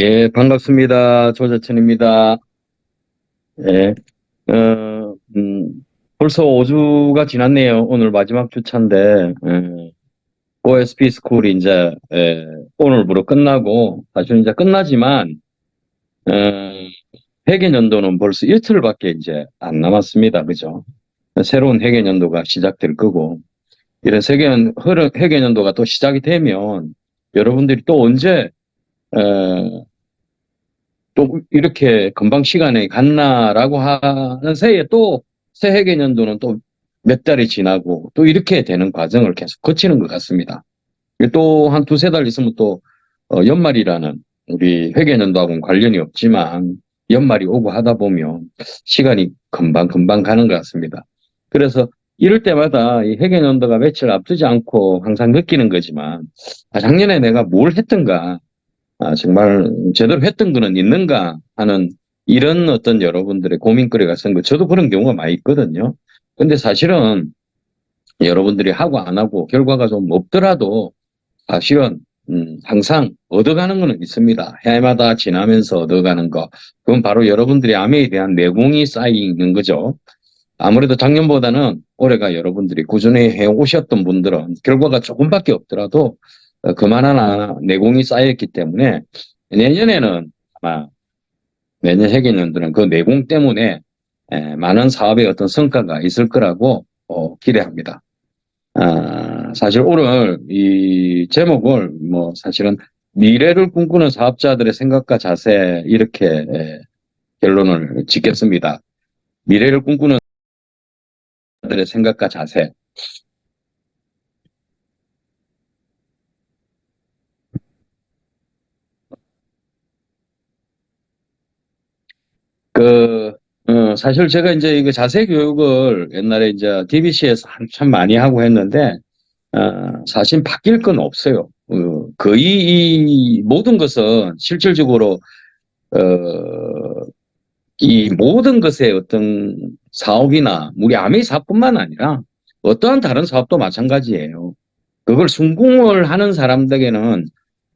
예, 반갑습니다. 조재천입니다. 예, 어, 벌써 5주가 지났네요. 오늘 마지막 주차인데, OSP 스쿨이 이제, 오늘부로 끝나고, 사실 이제 끝나지만, 어, 회계연도는 벌써 이틀밖에 이제 안 남았습니다. 그죠? 새로운 회계연도가 시작될 거고, 이런 회계연도가 또 시작이 되면, 여러분들이 또 언제, 어, 또 이렇게 금방 시간이 갔나라고 하는 새에 또 새해 개년도는 또 몇 달이 지나고 또 이렇게 되는 과정을 계속 거치는 것 같습니다. 또 한 두세 달 있으면 또 연말이라는 우리 회계년도하고는 관련이 없지만 연말이 오고 하다 보면 시간이 금방 가는 것 같습니다. 그래서 이럴 때마다 이 회계년도가 며칠 앞두지 않고 항상 느끼는 거지만 작년에 내가 뭘 했던가 정말 제대로 했던 거는 있는가 하는 이런 어떤 여러분들의 고민거리가 생겨 저도 그런 경우가 많이 있거든요. 근데 사실은 여러분들이 하고 안 하고 결과가 좀 없더라도 사실은 항상 얻어가는 거는 있습니다. 해마다 지나면서 얻어가는 거. 그건 바로 여러분들의 암에 대한 내공이 쌓이는 거죠. 아무래도 작년보다는 올해가 여러분들이 꾸준히 해오셨던 분들은 결과가 조금밖에 없더라도 그만한 내공이 쌓였기 때문에 내년에는 아마 내년 회계년도는 그 내공 때문에 많은 사업의 어떤 성과가 있을 거라고 기대합니다. 사실 오늘 이 제목을 뭐 사실은 미래를 꿈꾸는 사업자들의 생각과 자세 이렇게 결론을 짓겠습니다. 미래를 꿈꾸는 사업자들의 생각과 자세. 그, 사실 제가 이제 이거 자세 교육을 옛날에 이제 DBC에서 한참 많이 하고 했는데, 사실 바뀔 건 없어요. 거의 이 모든 것은 실질적으로, 어, 이 모든 것의 어떤 사업이나 우리 아메이 사업뿐만 아니라 어떠한 다른 사업도 마찬가지예요. 그걸 성공을 하는 사람들에게는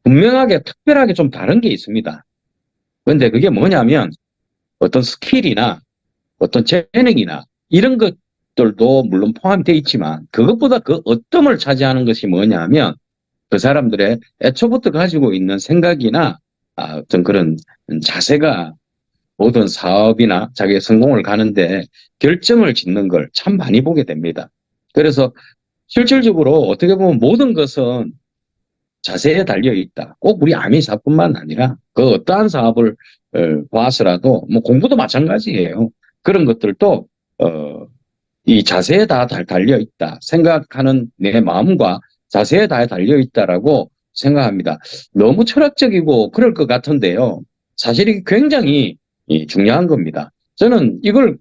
분명하게 특별하게 좀 다른 게 있습니다. 그런데 그게 뭐냐면 어떤 스킬이나 어떤 재능이나 이런 것들도 물론 포함되어 있지만 그것보다 그 어떤 차지하는 것이 뭐냐면 그 사람들의 애초부터 가지고 있는 생각이나 어떤 그런 자세가 모든 사업이나 자기의 성공을 가는데 결정을 짓는 걸 참 많이 보게 됩니다. 그래서 실질적으로 어떻게 보면 모든 것은 자세에 달려 있다. 꼭 우리 아미사뿐만 아니라 그 어떠한 사업을 봐서라도 뭐 공부도 마찬가지예요. 그런 것들도 이 자세에 다 달려 있다. 생각하는 내 마음과 자세에 다 달려 있다라고 생각합니다. 너무 철학적이고 그럴 것 같은데요. 사실 이게 굉장히 중요한 겁니다. 저는 이걸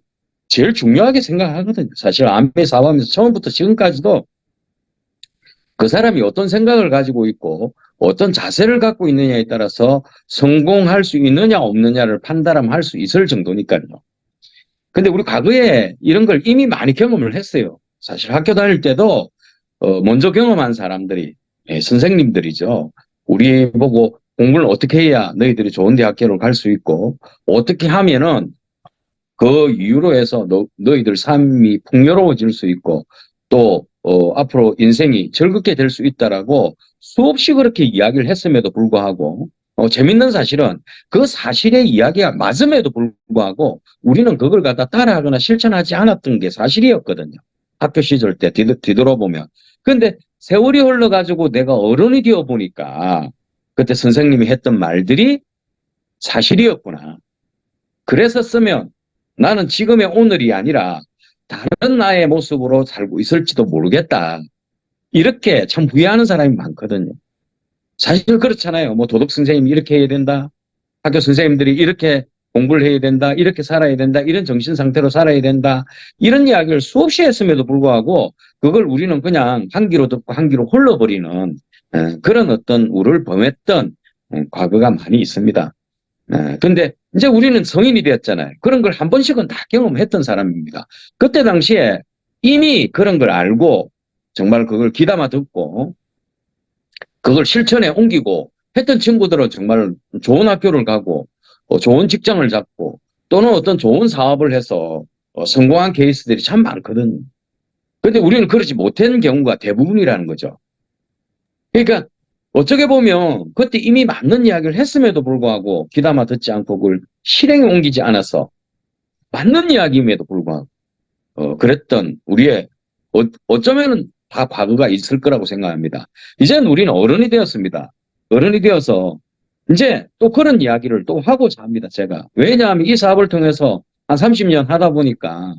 제일 중요하게 생각하거든요. 사실 안배 사업하면서 처음부터 지금까지도 그 사람이 어떤 생각을 가지고 있고 어떤 자세를 갖고 있느냐에 따라서 성공할 수 있느냐 없느냐를 판단할 수 있을 정도니까요. 근데 우리 과거에 이런 걸 이미 많이 경험을 했어요. 사실 학교 다닐 때도 먼저 경험한 사람들이 선생님들이죠. 우리 보고 공부를 어떻게 해야 너희들이 좋은 대학교를 갈 수 있고 어떻게 하면은 그 이유로 해서 너희들 삶이 풍요로워질 수 있고 또 앞으로 인생이 즐겁게 될 수 있다라고 수없이 그렇게 이야기를 했음에도 불구하고 재밌는 사실은 그 사실의 이야기가 맞음에도 불구하고 우리는 그걸 갖다 따라하거나 실천하지 않았던 게 사실이었거든요. 학교 시절 때 뒤돌아보면. 근데 세월이 흘러가지고 내가 어른이 되어 보니까 그때 선생님이 했던 말들이 사실이었구나. 그래서 쓰면 나는 지금의 오늘이 아니라 다른 나의 모습으로 살고 있을지도 모르겠다. 이렇게 참 후회하는 사람이 많거든요. 사실 그렇잖아요. 뭐 도덕 선생님이 이렇게 해야 된다. 학교 선생님들이 이렇게 공부를 해야 된다. 이렇게 살아야 된다. 이런 정신 상태로 살아야 된다. 이런 이야기를 수없이 했음에도 불구하고 그걸 우리는 그냥 한 귀로 듣고 한 귀로 흘러버리는 그런 어떤 우를 범했던 과거가 많이 있습니다. 근데 이제 우리는 성인이 되었잖아요. 그런 걸 한 번씩은 다 경험했던 사람입니다. 그때 당시에 이미 그런 걸 알고 정말 그걸 귀담아 듣고 그걸 실천에 옮기고 했던 친구들은 정말 좋은 학교를 가고 좋은 직장을 잡고 또는 어떤 좋은 사업을 해서 성공한 케이스들이 참 많거든. 근데 우리는 그러지 못한 경우가 대부분이라는 거죠. 그러니까 어떻게 보면 그때 이미 맞는 이야기를 했음에도 불구하고 귀담아 듣지 않고 그걸 실행에 옮기지 않아서 맞는 이야기임에도 불구하고 그랬던 우리의 어쩌면은 다 과거가 있을 거라고 생각합니다. 이제는 우리는 어른이 되었습니다. 어른이 되어서 이제 또 그런 이야기를 또 하고자 합니다. 제가. 왜냐하면 이 사업을 통해서 한 30년 하다 보니까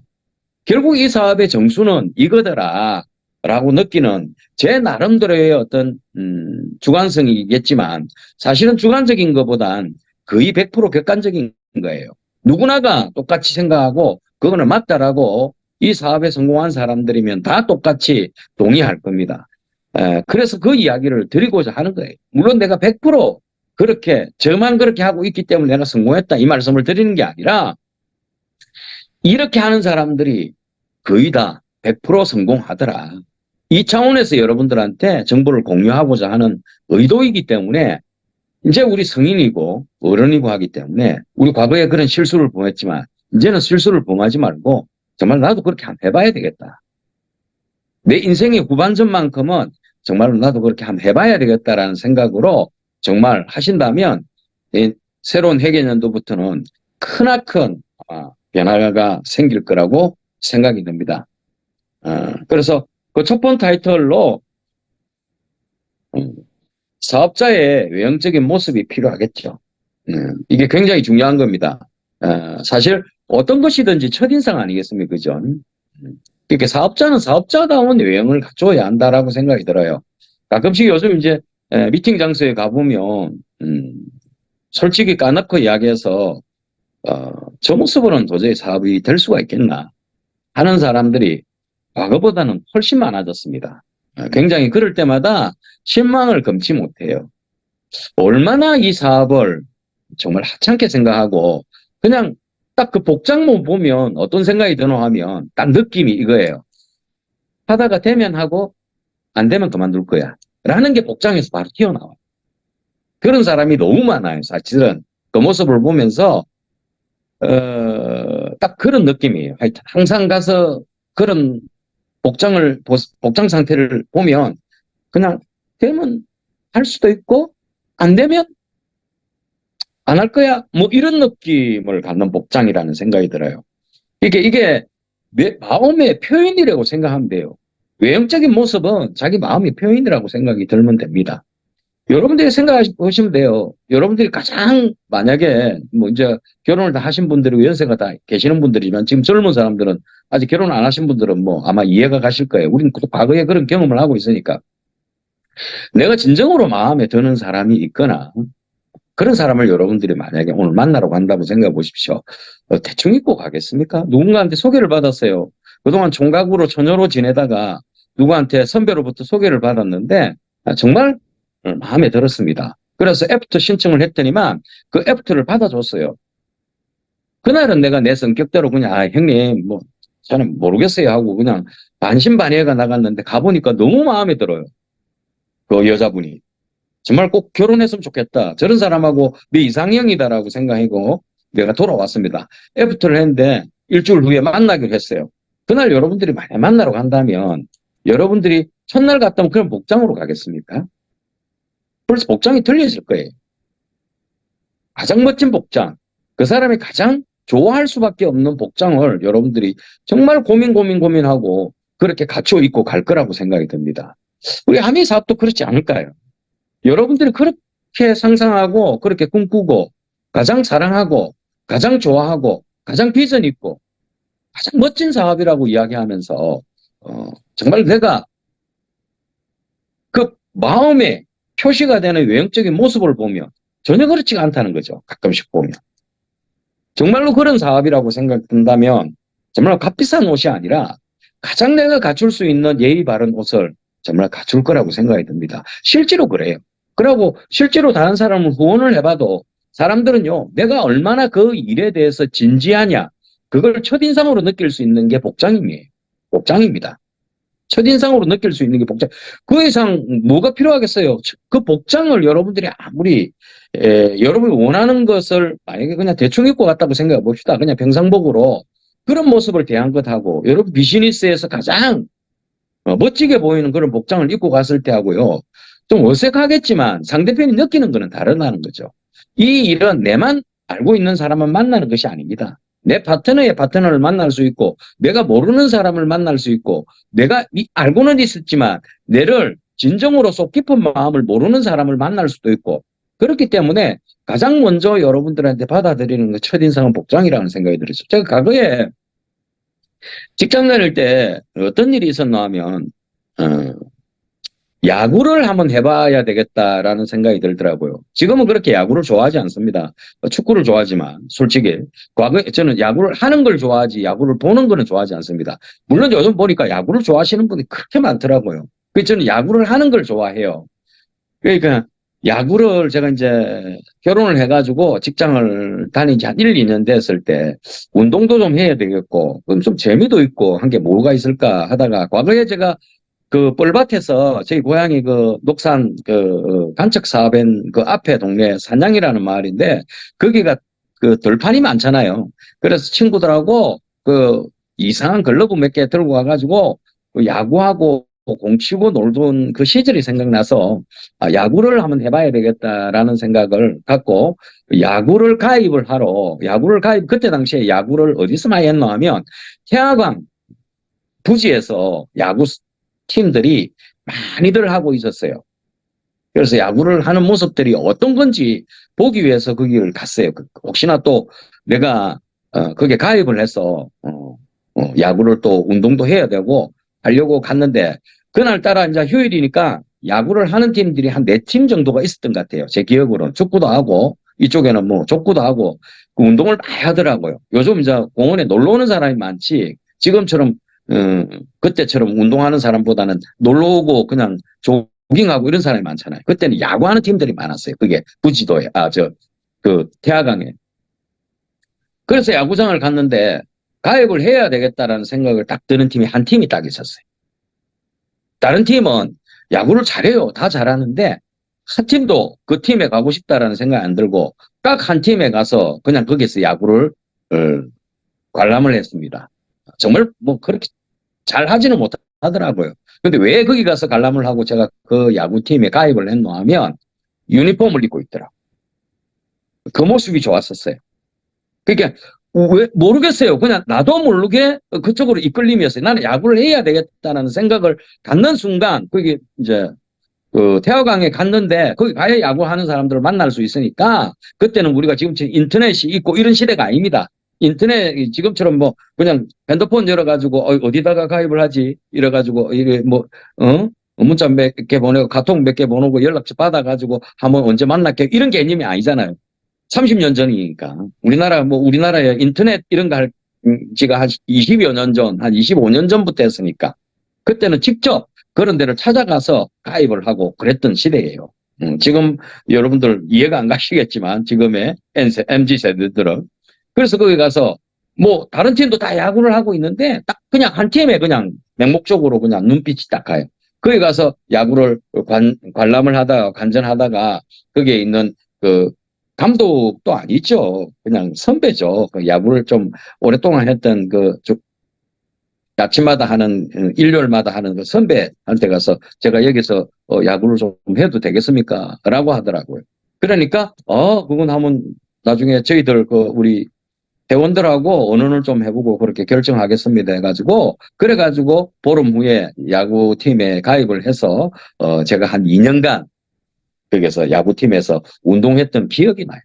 결국 이 사업의 정수는 이거더라 라고 느끼는 제 나름대로의 어떤 주관성이겠지만 사실은 주관적인 것보단 거의 100% 객관적인 거예요. 누구나가 똑같이 생각하고 그거는 맞다라고 이 사업에 성공한 사람들이면 다 똑같이 동의할 겁니다. 그래서 그 이야기를 드리고자 하는 거예요. 물론 내가 100% 그렇게 저만 그렇게 하고 있기 때문에 내가 성공했다 이 말씀을 드리는 게 아니라 이렇게 하는 사람들이 거의 다 100% 성공하더라. 이 차원에서 여러분들한테 정보를 공유하고자 하는 의도이기 때문에 이제 우리 성인이고 어른이고 하기 때문에 우리 과거에 그런 실수를 범했지만 이제는 실수를 범하지 말고 정말 나도 그렇게 한번 해봐야 되겠다. 내 인생의 후반전만큼은 정말로 나도 그렇게 한번 해봐야 되겠다라는 생각으로 정말 하신다면 새로운 회계년도부터는 크나큰 변화가 생길 거라고 생각이 듭니다. 그래서 그 첫 번 타이틀로 사업자의 외형적인 모습이 필요하겠죠. 이게 굉장히 중요한 겁니다. 사실 어떤 것이든지 첫인상 아니겠습니까? 그죠? 그러니까 사업자는 사업자다운 외형을 갖춰야 한다라고 생각이 들어요. 가끔씩 요즘 이제 미팅 장소에 가보면 솔직히 까놓고 이야기해서 저 모습으로는 도저히 사업이 될 수가 있겠나 하는 사람들이 과거보다는 훨씬 많아졌습니다. 굉장히 그럴 때마다 실망을 금치 못해요. 얼마나 이 사업을 정말 하찮게 생각하고 그냥 딱 그 복장만 보면 어떤 생각이 드노 하면 딱 느낌이 이거예요. 하다가 되면 하고 안 되면 그만둘 거야. 라는 게 복장에서 바로 튀어나와요. 그런 사람이 너무 많아요. 사실은 그 모습을 보면서 딱 그런 느낌이에요. 하여튼 항상 가서 그런 복장 상태를 보면 그냥 되면 할 수도 있고 안 되면 안 할 거야. 뭐 이런 느낌을 갖는 복장이라는 생각이 들어요. 이게 내 마음의 표현이라고 생각하면 돼요. 외형적인 모습은 자기 마음의 표현이라고 생각이 들면 됩니다. 여러분들이 생각하시면 돼요. 여러분들이 가장 만약에 뭐 이제 결혼을 다 하신 분들이고 연세가 다 계시는 분들이지만 지금 젊은 사람들은 아직 결혼 안 하신 분들은 뭐 아마 이해가 가실 거예요. 우리는 또 과거에 그런 경험을 하고 있으니까 내가 진정으로 마음에 드는 사람이 있거나 그런 사람을 여러분들이 만약에 오늘 만나러 간다고 생각해 보십시오. 대충 입고 가겠습니까? 누군가한테 소개를 받았어요. 그동안 총각으로 처녀로 지내다가 누구한테 선배로부터 소개를 받았는데 정말 마음에 들었습니다. 그래서 애프터 신청을 했더니만 그 애프터를 받아줬어요. 그날은 내가 내 성격대로 그냥 형님 뭐 저는 모르겠어요 하고 그냥 반신반의가 나갔는데 가보니까 너무 마음에 들어요. 그 여자분이. 정말 꼭 결혼했으면 좋겠다. 저런 사람하고 내 이상형이다라고 생각하고 내가 돌아왔습니다. 애프터를 했는데 일주일 후에 만나기로 했어요. 그날 여러분들이 만약 만나러 간다면 여러분들이 첫날 갔다면 그런 복장으로 가겠습니까? 벌써 복장이 틀려질 거예요. 가장 멋진 복장, 그 사람이 가장 좋아할 수밖에 없는 복장을 여러분들이 정말 고민하고 그렇게 갖춰 입고 갈 거라고 생각이 듭니다. 우리 아미 사업도 그렇지 않을까요? 여러분들이 그렇게 상상하고 그렇게 꿈꾸고 가장 사랑하고 가장 좋아하고 가장 비전 있고 가장 멋진 사업이라고 이야기하면서 정말 내가 그 마음에 표시가 되는 외형적인 모습을 보면 전혀 그렇지가 않다는 거죠. 가끔씩 보면. 정말로 그런 사업이라고 생각된다면 정말 값비싼 옷이 아니라 가장 내가 갖출 수 있는 예의 바른 옷을 정말 갖출 거라고 생각이 듭니다. 실제로 그래요. 그리고 실제로 다른 사람을 후원을 해봐도 사람들은요, 내가 얼마나 그 일에 대해서 진지하냐, 그걸 첫인상으로 느낄 수 있는 게 복장입니다. 첫인상으로 느낄 수 있는 게 복장. 그 이상 뭐가 필요하겠어요? 그 복장을 여러분들이 아무리 여러분이 원하는 것을 만약에 그냥 대충 입고 갔다고 생각해 봅시다. 그냥 평상복으로 그런 모습을 대한 것하고 여러분 비즈니스에서 가장 멋지게 보이는 그런 복장을 입고 갔을 때 하고요. 좀 어색하겠지만 상대편이 느끼는 거는 다르다는 거죠. 이 일은 내만 알고 있는 사람만 만나는 것이 아닙니다. 내 파트너의 파트너를 만날 수 있고 내가 모르는 사람을 만날 수 있고 내가 알고는 있었지만 내를 진정으로 속 깊은 마음을 모르는 사람을 만날 수도 있고 그렇기 때문에 가장 먼저 여러분들한테 받아들이는 것 첫인상은 복장이라는 생각이 들었어요. 제가 과거에 직장 다닐 때 어떤 일이 있었나 하면 야구를 한번 해봐야 되겠다라는 생각이 들더라고요. 지금은 그렇게 야구를 좋아하지 않습니다. 축구를 좋아하지만 솔직히 과거에 저는 야구를 하는 걸 좋아하지 야구를 보는 거는 좋아하지 않습니다. 물론 요즘 보니까 야구를 좋아하시는 분이 그렇게 많더라고요. 그래서 저는 야구를 하는 걸 좋아해요. 그러니까 야구를 제가 이제 결혼을 해가지고 직장을 다닌 지 한 1, 2년 됐을 때 운동도 좀 해야 되겠고 그럼 좀 재미도 있고 한 게 뭐가 있을까 하다가 과거에 제가 그 뻘밭에서 저희 고향이 그 녹산 그 간척 사업엔 그 앞에 동네 산양이라는 마을인데 거기가 그 들판이 많잖아요. 그래서 친구들하고 그 이상한 글러브 몇 개 들고 가가지고 그 야구하고 공 치고 놀던 그 시절이 생각나서 야구를 한번 해봐야 되겠다라는 생각을 갖고 야구를 가입을 하러 그때 당시에 야구를 어디서 많이 했나 하면 태화강 부지에서 야구 팀들이 많이들 하고 있었어요. 그래서 야구를 하는 모습들이 어떤 건지 보기 위해서 거기를 갔어요. 혹시나 또 내가 거기에 가입을 해서 야구를 또 운동도 해야 되고 하려고 갔는데 그날따라 이제 휴일이니까 야구를 하는 팀들이 한 4팀 정도가 있었던 것 같아요. 제 기억으로는 축구도 하고 이쪽에는 뭐 족구도 하고 그 운동을 많이 하더라고요. 요즘 이제 공원에 놀러 오는 사람이 많지 지금처럼 그때처럼 운동하는 사람보다는 놀러 오고 그냥 조깅하고 이런 사람이 많잖아요. 그때는 야구하는 팀들이 많았어요. 그게 부지도에, 태화강에. 그래서 야구장을 갔는데 가입을 해야 되겠다라는 생각을 딱 드는 팀이 한 팀이 딱 있었어요. 다른 팀은 야구를 잘해요. 다 잘하는데 한 팀도 그 팀에 가고 싶다라는 생각이 안 들고 딱 한 팀에 가서 그냥 거기서 야구를 관람을 했습니다. 정말 뭐 그렇게 잘 하지는 못하더라고요. 근데 왜 거기 가서 관람을 하고 제가 그 야구팀에 가입을 했노 하면 유니폼을 입고 있더라. 그 모습이 좋았었어요. 그러니까 왜 모르겠어요. 그냥 나도 모르게 그쪽으로 이끌림이었어요. 나는 야구를 해야 되겠다는 생각을 갖는 순간 그게 이제 그 태화강에 갔는데 거기 가야 야구하는 사람들을 만날 수 있으니까 그때는 우리가 지금처럼 인터넷이 있고 이런 시대가 아닙니다. 인터넷 지금처럼 뭐 그냥 핸드폰 열어가지고 어디다가 가입을 하지 이래가지고 이게 뭐 문자 몇 개 보내고 카톡 몇 개 보내고 연락처 받아가지고 한번 언제 만날게 이런 개념이 아니잖아요. 30년 전이니까 우리나라에 인터넷 이런 거 할 지가 한 20여 년 전, 한 25년 전부터 했으니까 그때는 직접 그런 데를 찾아가서 가입을 하고 그랬던 시대예요. 지금 여러분들 이해가 안 가시겠지만 지금의 MZ 세대들은 그래서 거기 가서 뭐 다른 팀도 다 야구를 하고 있는데 딱 그냥 한 팀에 그냥 맹목적으로 그냥 눈빛이 딱 가요. 거기 가서 야구를 관람을 하다가 관전하다가 거기에 있는 그 감독도 아니죠. 그냥 선배죠. 그 야구를 좀 오랫동안 했던 아침마다 하는 일요일마다 하는 그 선배한테 가서 제가 여기서 야구를 좀 해도 되겠습니까? 라고 하더라고요. 그러니까 그건 한번 나중에 저희들 우리 회원들하고 언론을 좀 해보고 그렇게 결정하겠습니다 해가지고 그래가지고 보름 후에 야구팀에 가입을 해서 제가 한 2년간 거기서 야구팀에서 운동했던 기억이 나요.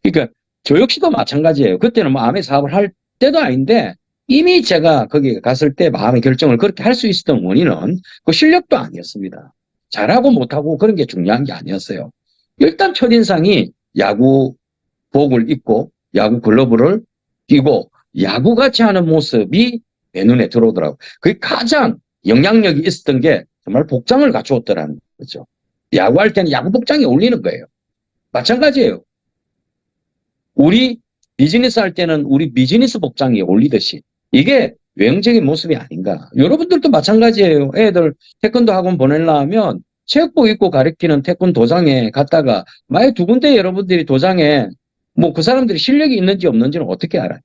그러니까 저 역시도 마찬가지예요. 그때는 뭐 암의 사업을 할 때도 아닌데 이미 제가 거기 갔을 때 마음의 결정을 그렇게 할 수 있었던 원인은 그 실력도 아니었습니다. 잘하고 못하고 그런 게 중요한 게 아니었어요. 일단 첫인상이 야구복을 입고 야구 글러브를 끼고 야구같이 하는 모습이 내 눈에 들어오더라고요. 그게 가장 영향력이 있었던 게 정말 복장을 갖추었더라는 거죠. 야구할 때는 야구 복장이 어울리는 거예요. 마찬가지예요. 우리 비즈니스 할 때는 우리 비즈니스 복장이 어울리듯이 이게 외형적인 모습이 아닌가. 여러분들도 마찬가지예요. 애들 태권도 학원 보내려 하면 체육복 입고 가르치는 태권도장에 갔다가 만약 두 군데 여러분들이 도장에 뭐 그 사람들이 실력이 있는지 없는지는 어떻게 알아요?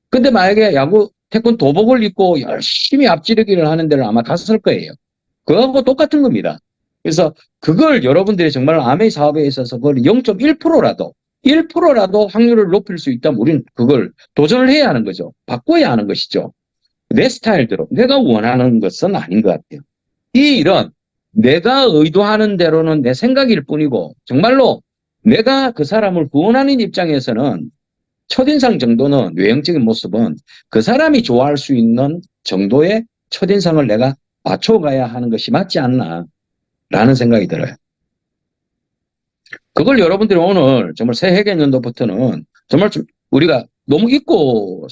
근데 만약에 야구 태권도복을 입고 열심히 앞지르기를 하는 데를 아마 갔을 거예요. 그거하고 똑같은 겁니다. 그래서 그걸 여러분들이 정말 아메이 사업에 있어서 그걸 0.1%라도 1%라도 확률을 높일 수 있다면 우리는 그걸 도전을 해야 하는 거죠. 바꿔야 하는 것이죠. 내 스타일대로 내가 원하는 것은 아닌 것 같아요. 이 일은 내가 의도하는 대로는 내 생각일 뿐이고 정말로 내가 그 사람을 구원하는 입장에서는 첫인상 정도는 외형적인 모습은 그 사람이 좋아할 수 있는 정도의 첫인상을 내가 맞춰가야 하는 것이 맞지 않나라는 생각이 들어요. 그걸 여러분들이 오늘 정말 새해 개년도부터는 정말 좀 우리가 너무 잊고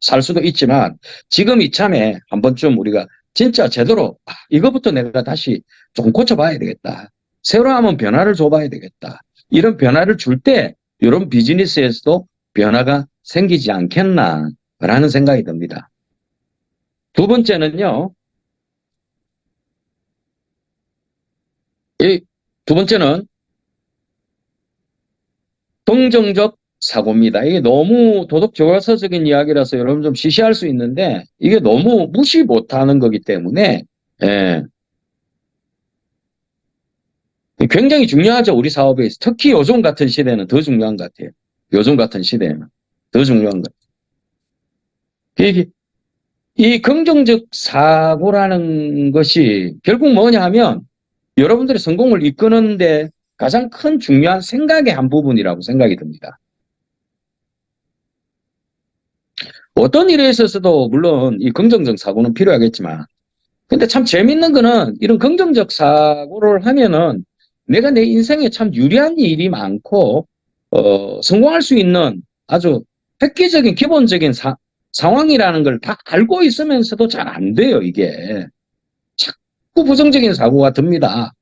살 수도 있지만 지금 이참에 한 번쯤 우리가 진짜 제대로 이거부터 내가 다시 좀 고쳐봐야 되겠다. 새로 한번 변화를 줘봐야 되겠다. 이런 변화를 줄 때 이런 비즈니스에서도 변화가 생기지 않겠나라는 생각이 듭니다. 두 번째는요. 이 두 번째는 긍정적 사고입니다. 이게 너무 도덕교과서적인 이야기라서 여러분 좀 시시할 수 있는데 이게 너무 무시 못하는 거기 때문에 예, 굉장히 중요하죠. 우리 사업에 서 특히 요즘 같은 시대는 더 중요한 것 같아요. 요즘 같은 시대에는 더 중요한 것 같아요. 이 긍정적 사고라는 것이 결국 뭐냐 하면 여러분들의 성공을 이끄는데 가장 큰 중요한 생각의 한 부분이라고 생각이 듭니다. 어떤 일에 있어서도 물론 이 긍정적 사고는 필요하겠지만 근데 참 재밌는 거는 이런 긍정적 사고를 하면은 내가 내 인생에 참 유리한 일이 많고 성공할 수 있는 아주 획기적인 기본적인 상황이라는 걸 다 알고 있으면서도 잘 안 돼요, 이게. 자꾸 부정적인 사고가 듭니다.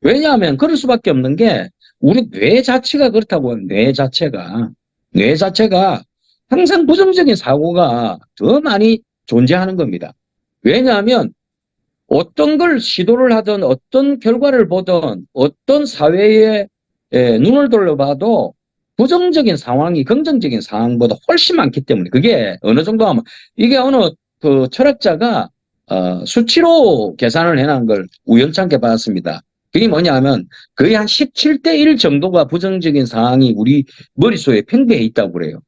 왜냐하면 그럴 수밖에 없는 게 우리 뇌 자체가 그렇다고 해요. 뇌 자체가 항상 부정적인 사고가 더 많이 존재하는 겁니다. 왜냐하면 어떤 걸 시도를 하든 어떤 결과를 보든 어떤 사회에 눈을 돌려봐도 부정적인 상황이 긍정적인 상황보다 훨씬 많기 때문에 그게 어느 정도 하면 이게 어느 그 철학자가 수치로 계산을 해놓은 걸 우연찮게 봤습니다. 그게 뭐냐 하면 거의 한 17대 1 정도가 부정적인 상황이 우리 머릿속에 팽배해 있다고 그래요.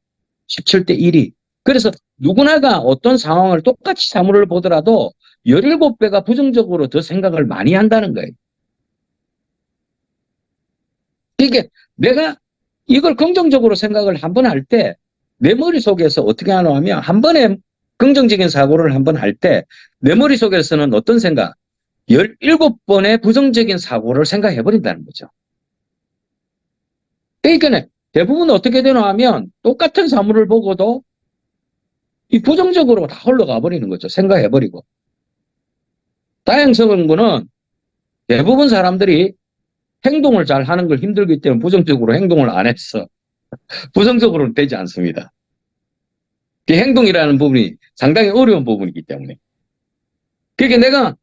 17대 1이. 그래서 누구나가 어떤 상황을 똑같이 사물을 보더라도 17배가 부정적으로 더 생각을 많이 한다는 거예요. 이게 내가 이걸 긍정적으로 생각을 한 번 할 때 내 머릿속에서 어떻게 하냐 하면 한 번에 긍정적인 사고를 한 번 할 때 내 머릿속에서는 어떤 생각? 17번의 부정적인 사고를 생각해 버린다는 거죠. 그러니까 대부분 어떻게 되나 하면 똑같은 사물을 보고도 이 부정적으로 다 흘러가 버리는 거죠. 생각해 버리고. 다양성분은 대부분 사람들이 행동을 잘 하는 걸 힘들기 때문에 부정적으로 행동을 안 했어. 부정적으로는 되지 않습니다. 그 행동이라는 부분이 상당히 어려운 부분이기 때문에. 그러니까 내가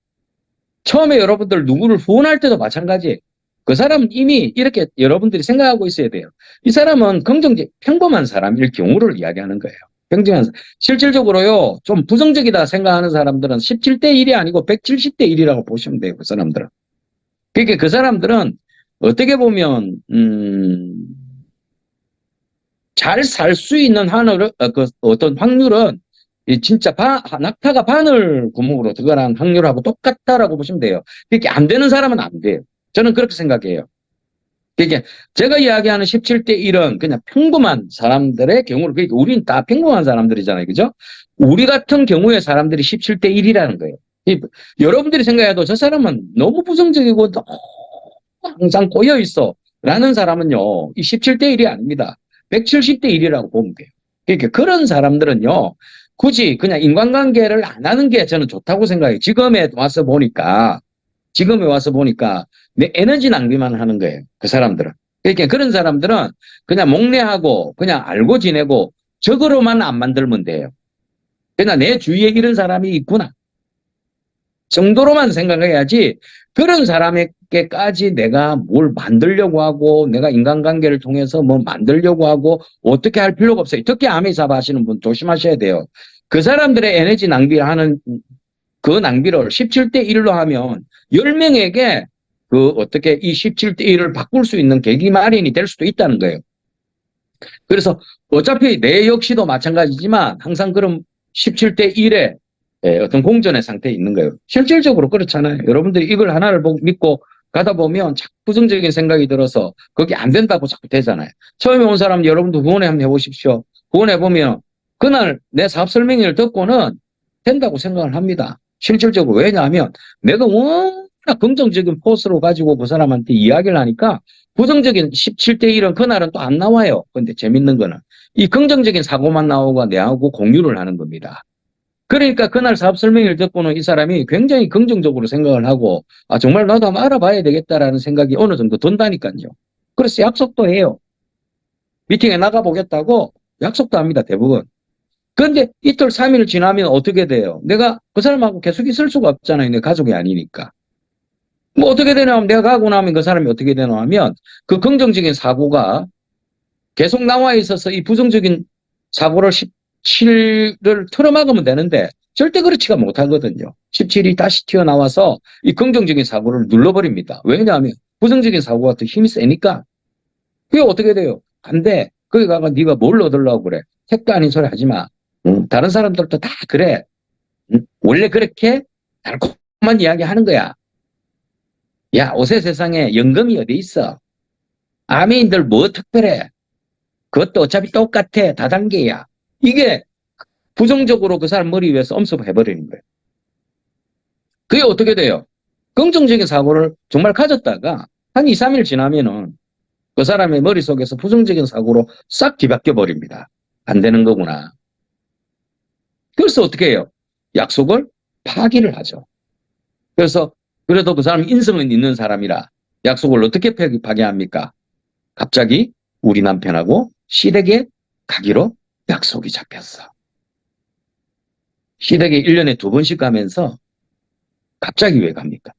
처음에 여러분들 누구를 후원할 때도 마찬가지예요. 그 사람은 이미 이렇게 여러분들이 생각하고 있어야 돼요. 이 사람은 긍정적, 평범한 사람일 경우를 이야기하는 거예요. 평정한 실질적으로요, 좀 부정적이다 생각하는 사람들은 17대 1이 아니고 170대 1이라고 보시면 돼요. 그 사람들은. 그러니까 그 사람들은 어떻게 보면 잘 살 수 있는 그 어떤 확률은 진짜 낙타가 바늘 구멍으로 들어가는 확률하고 똑같다라고 보시면 돼요. 그렇게 안 되는 사람은 안 돼요. 저는 그렇게 생각해요. 그러니까 제가 이야기하는 17대 1은 그냥 평범한 사람들의 경우를, 그러니까 우리는 다 평범한 사람들이잖아요. 그죠? 우리 같은 경우의 사람들이 17대 1이라는 거예요. 여러분들이 생각해도 저 사람은 너무 부정적이고 너무 항상 꼬여 있어 라는 사람은요, 이 17대 1이 아닙니다. 170대 1이라고 보면 돼요. 그러니까 그런 사람들은요, 굳이 그냥 인간관계를 안 하는 게 저는 좋다고 생각해요. 지금에 와서 보니까 내 에너지 낭비만 하는 거예요. 그 사람들은. 그러니까 그런 사람들은 그냥 목례하고 그냥 알고 지내고 적으로만 안 만들면 돼요. 그러나 내 주위에 이런 사람이 있구나 정도로만 생각해야지 그런 사람에게까지 내가 뭘 만들려고 하고 내가 인간관계를 통해서 뭐 만들려고 하고 어떻게 할 필요가 없어요. 특히 아미사바 하시는 분 조심하셔야 돼요. 그 사람들의 에너지 낭비를 하는 그 낭비를 17대 1로 하면 10명에게 그 어떻게 이 17대 1을 바꿀 수 있는 계기 마련이 될 수도 있다는 거예요. 그래서 어차피 내 역시도 마찬가지지만 항상 그런 17대 1의 어떤 공존의 상태에 있는 거예요. 실질적으로 그렇잖아요. 여러분들이 이걸 하나를 믿고 가다 보면 자꾸 부정적인 생각이 들어서 그게 안 된다고 자꾸 되잖아요. 처음에 온 사람 여러분도 후원회 한번 해보십시오. 후원해보면 그날 내 사업 설명회를 듣고는 된다고 생각을 합니다. 실질적으로. 왜냐하면 내가 워낙 긍정적인 포스로 가지고 그 사람한테 이야기를 하니까 부정적인 17대 1은 그날은 또 안 나와요. 근데 재밌는 거는 이 긍정적인 사고만 나오고 내하고 공유를 하는 겁니다. 그러니까 그날 사업 설명회를 듣고는 이 사람이 굉장히 긍정적으로 생각을 하고 아 정말 나도 한번 알아봐야 되겠다라는 생각이 어느 정도 든다니까요. 그래서 약속도 해요. 미팅에 나가보겠다고 약속도 합니다. 대부분. 그런데 이틀 3일 지나면 어떻게 돼요? 내가 그 사람하고 계속 있을 수가 없잖아요. 내 가족이 아니니까. 뭐 어떻게 되냐면 내가 가고 나면 그 사람이 어떻게 되냐 하면 그 긍정적인 사고가 계속 나와 있어서 이 부정적인 사고를 17을 틀어막으면 되는데 절대 그렇지가 못하거든요. 17이 다시 튀어나와서 이 긍정적인 사고를 눌러버립니다. 왜냐하면 부정적인 사고가 더 힘이 세니까. 그게 어떻게 돼요? 안 돼. 거기 가서 네가 뭘 얻으려고 그래. 택도 아닌 소리 하지 마. 다른 사람들도 다 그래. 원래 그렇게 달콤한 이야기 하는 거야. 야, 요새 세상에 연금이 어디 있어? 아메인들 뭐 특별해? 그것도 어차피 똑같아. 다단계야. 이게 부정적으로 그 사람 머리 위에서 엄습해버리는 거예요. 그게 어떻게 돼요? 긍정적인 사고를 정말 가졌다가 한 2, 3일 지나면은 그 사람의 머릿속에서 부정적인 사고로 싹 뒤바뀌어 버립니다. 안 되는 거구나. 그래서 어떻게 해요? 약속을 파기를 하죠. 그래서 그래도 그 사람이 인성은 있는 사람이라 약속을 어떻게 파기합니까? 갑자기 우리 남편하고 시댁에 가기로 약속이 잡혔어. 시댁에 1년에 2번씩 가면서 갑자기 왜 갑니까?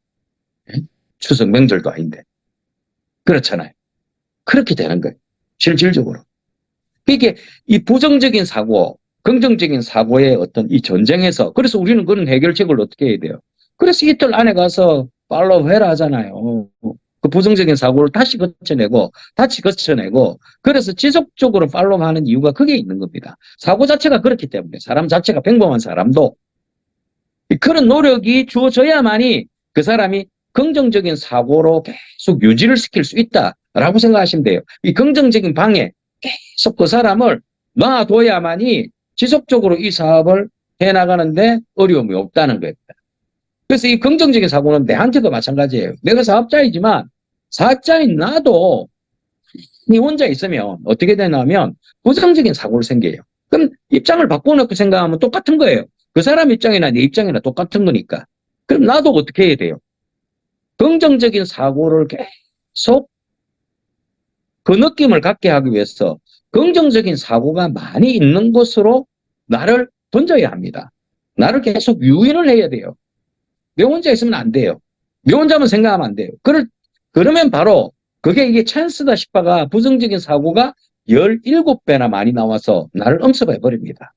추석 명절도 아닌데. 그렇잖아요. 그렇게 되는 거예요. 실질적으로. 이게 이 부정적인 사고, 긍정적인 사고의 어떤 이 전쟁에서 그래서 우리는 그런 해결책을 어떻게 해야 돼요? 그래서 이틀 안에 가서 팔로우 해라 하잖아요. 그 부정적인 사고를 다시 거쳐내고 다시 거쳐내고 그래서 지속적으로 팔로우하는 이유가 그게 있는 겁니다. 사고 자체가 그렇기 때문에 사람 자체가 평범한 사람도 그런 노력이 주어져야만이 그 사람이 긍정적인 사고로 계속 유지를 시킬 수 있다라고 생각하시면 돼요. 이 긍정적인 방해 계속 그 사람을 놔둬야만이 지속적으로 이 사업을 해나가는데 어려움이 없다는 거예요. 그래서 이 긍정적인 사고는 내한테도 마찬가지예요. 내가 사업자이지만 사업자인 나도 니 혼자 있으면 어떻게 되냐면 부정적인 사고를 생겨요. 그럼 입장을 바꿔놓고 생각하면 똑같은 거예요. 그 사람 입장이나 내 입장이나 똑같은 거니까. 그럼 나도 어떻게 해야 돼요? 긍정적인 사고를 계속 그 느낌을 갖게 하기 위해서 긍정적인 사고가 많이 있는 곳으로 나를 던져야 합니다. 나를 계속 유인을 해야 돼요. 내 혼자 있으면 안 돼요. 내 혼자만 생각하면 안 돼요. 그러면 바로 그게 이게 찬스다 싶어가 부정적인 사고가 17배나 많이 나와서 나를 엄습해 버립니다.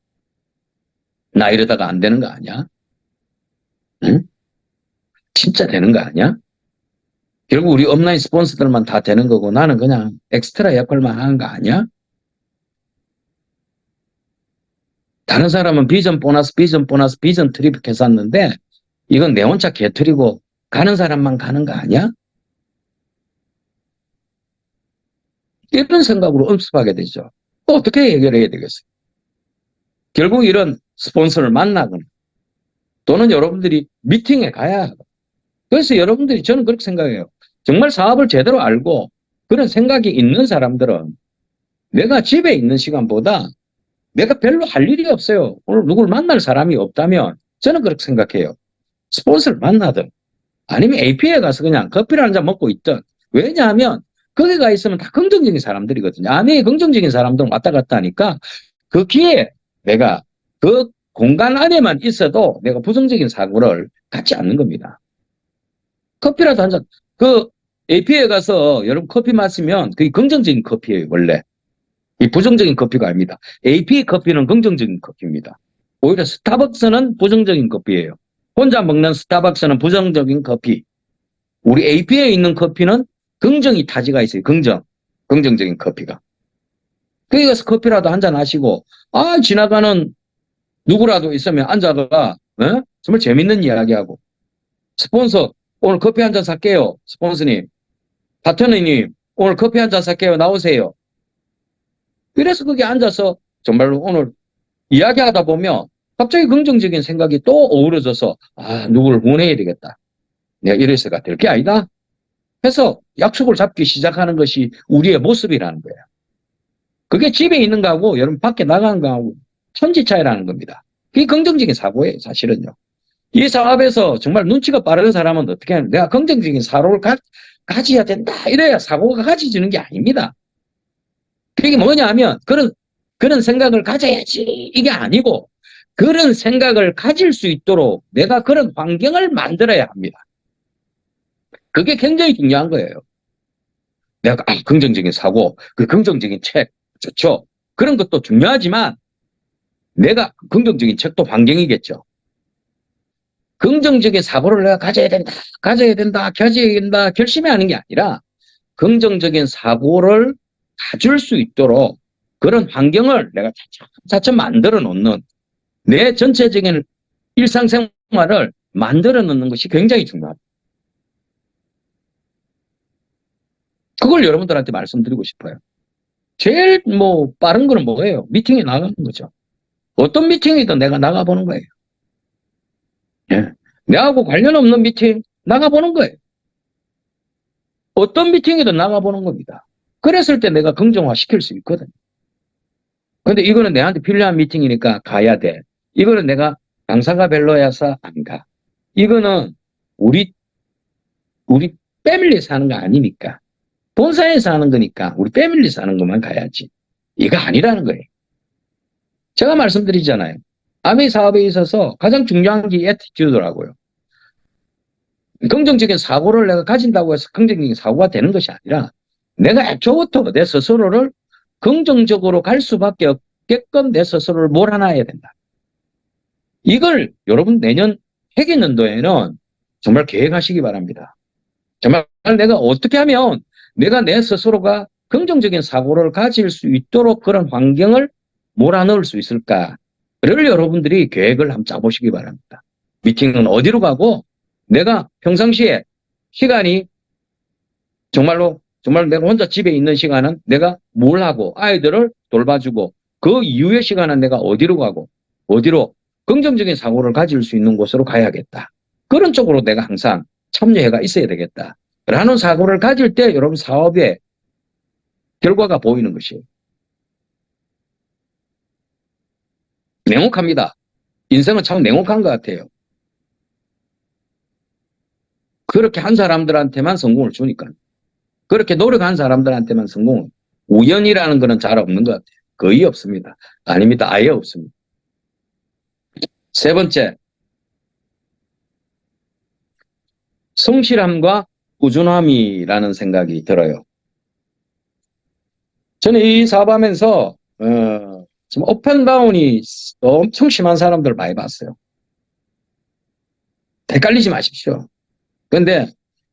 나 이러다가 안 되는 거 아니야? 응? 진짜 되는 거 아니야? 결국 우리 업라인 스폰서들만 다 되는 거고 나는 그냥 엑스트라 역할만 하는 거 아니야? 다른 사람은 비전 보너스, 비전 보너스, 비전 트립 했었는데 이건 내 혼자 개트리고 가는 사람만 가는 거 아니야? 이런 생각으로 엄습하게 되죠. 또 어떻게 해결해야 되겠어요? 결국 이런 스폰서를 만나거나 또는 여러분들이 미팅에 가야 하고 그래서 여러분들이 저는 그렇게 생각해요. 정말 사업을 제대로 알고 그런 생각이 있는 사람들은 내가 집에 있는 시간보다 내가 별로 할 일이 없어요. 오늘 누굴 만날 사람이 없다면 저는 그렇게 생각해요. 스폰서를 만나든 아니면 AP에 가서 그냥 커피를 한 잔 먹고 있든 왜냐하면 거기 가 있으면 다 긍정적인 사람들이거든요. 안에 긍정적인 사람들은 왔다 갔다 하니까 그 기회에 내가 그 공간 안에만 있어도 내가 부정적인 사고를 갖지 않는 겁니다. 커피라도 한 잔, AP에 가서 여러분 커피 마시면 그게 긍정적인 커피예요, 원래. 이 부정적인 커피가 아닙니다. AP 커피는 긍정적인 커피입니다. 오히려 스타벅스는 부정적인 커피예요. 혼자 먹는 스타벅스는 부정적인 커피. 우리 AP에 있는 커피는 긍정이 타지가 있어요. 긍정적인 커피가. 거기 가서 커피라도 한 잔 하시고, 지나가는 누구라도 있으면 앉아가, 정말 재밌는 이야기하고. 스폰서, 오늘 커피 한 잔 살게요. 스폰서님. 파트너님, 오늘 커피 한 잔 살게요. 나오세요. 그래서 거기 앉아서 정말로 오늘 이야기하다 보면 갑자기 긍정적인 생각이 또 어우러져서, 누구를 후원해야 되겠다. 내가 이래서가 될 게 아니다. 해서 약속을 잡기 시작하는 것이 우리의 모습이라는 거예요. 그게 집에 있는 거하고 여러분 밖에 나가는 거하고 천지 차이라는 겁니다. 그게 긍정적인 사고예요, 사실은요. 이 사업에서 정말 눈치가 빠른 사람은 어떻게 하냐. 내가 긍정적인 사고를 가져야 된다. 이래야 사고가 가져지는 게 아닙니다. 그게 뭐냐 하면 그런 생각을 가져야지 이게 아니고 그런 생각을 가질 수 있도록 내가 그런 환경을 만들어야 합니다. 그게 굉장히 중요한 거예요. 내가 긍정적인 사고, 그 긍정적인 책 좋죠. 그런 것도 중요하지만 내가 긍정적인 책도 환경이겠죠. 긍정적인 사고를 내가 가져야 된다, 결심이 하는 게 아니라 긍정적인 사고를 가질 수 있도록 그런 환경을 내가 차츰 만들어 놓는 내 전체적인 일상생활을 만들어 놓는 것이 굉장히 중요합니다. 그걸 여러분들한테 말씀드리고 싶어요. 제일 빠른 거는 뭐예요? 미팅에 나가는 거죠. 어떤 미팅이든 내가 나가보는 거예요. 예. 내하고 관련 없는 미팅 나가보는 거예요. 어떤 미팅이든 나가보는 겁니다. 그랬을 때 내가 긍정화 시킬 수 있거든. 근데 이거는 내한테 필요한 미팅이니까 가야 돼. 이거는 내가 강사가 별로여서 안 가. 이거는 우리 패밀리에서 하는 거 아니니까. 본사에서 하는 거니까 우리 패밀리에서 하는 것만 가야지. 이거 아니라는 거예요. 제가 말씀드리잖아요. 아메 사업에 있어서 가장 중요한 게 애티튜드라고요. 긍정적인 사고를 내가 가진다고 해서 긍정적인 사고가 되는 것이 아니라 내가 애초부터 내 스스로를 긍정적으로 갈 수밖에 없게끔 내 스스로를 몰아놔야 된다. 이걸 여러분 내년 회계년도에는 정말 계획하시기 바랍니다. 정말 내가 어떻게 하면 내가 내 스스로가 긍정적인 사고를 가질 수 있도록 그런 환경을 몰아넣을 수 있을까를 여러분들이 계획을 한번 짜보시기 바랍니다. 미팅은 어디로 가고 내가 평상시에 시간이 정말 내가 혼자 집에 있는 시간은 내가 뭘 하고 아이들을 돌봐주고 그 이후의 시간은 내가 어디로 가고 어디로 긍정적인 사고를 가질 수 있는 곳으로 가야겠다. 그런 쪽으로 내가 항상 참여해가 있어야 되겠다. 라는 사고를 가질 때 여러분 사업의 결과가 보이는 것이에요. 냉혹합니다. 인생은 참 냉혹한 것 같아요. 그렇게 한 사람들한테만 성공을 주니까. 그렇게 노력한 사람들한테만 성공을. 우연이라는 거는 잘 없는 것 같아요. 거의 없습니다. 아닙니다. 아예 없습니다. 세 번째, 성실함과 꾸준함이라는 생각이 들어요. 저는 이 사업하면서 좀 업앤다운이 엄청 심한 사람들 많이 봤어요. 헷갈리지 마십시오. 그런데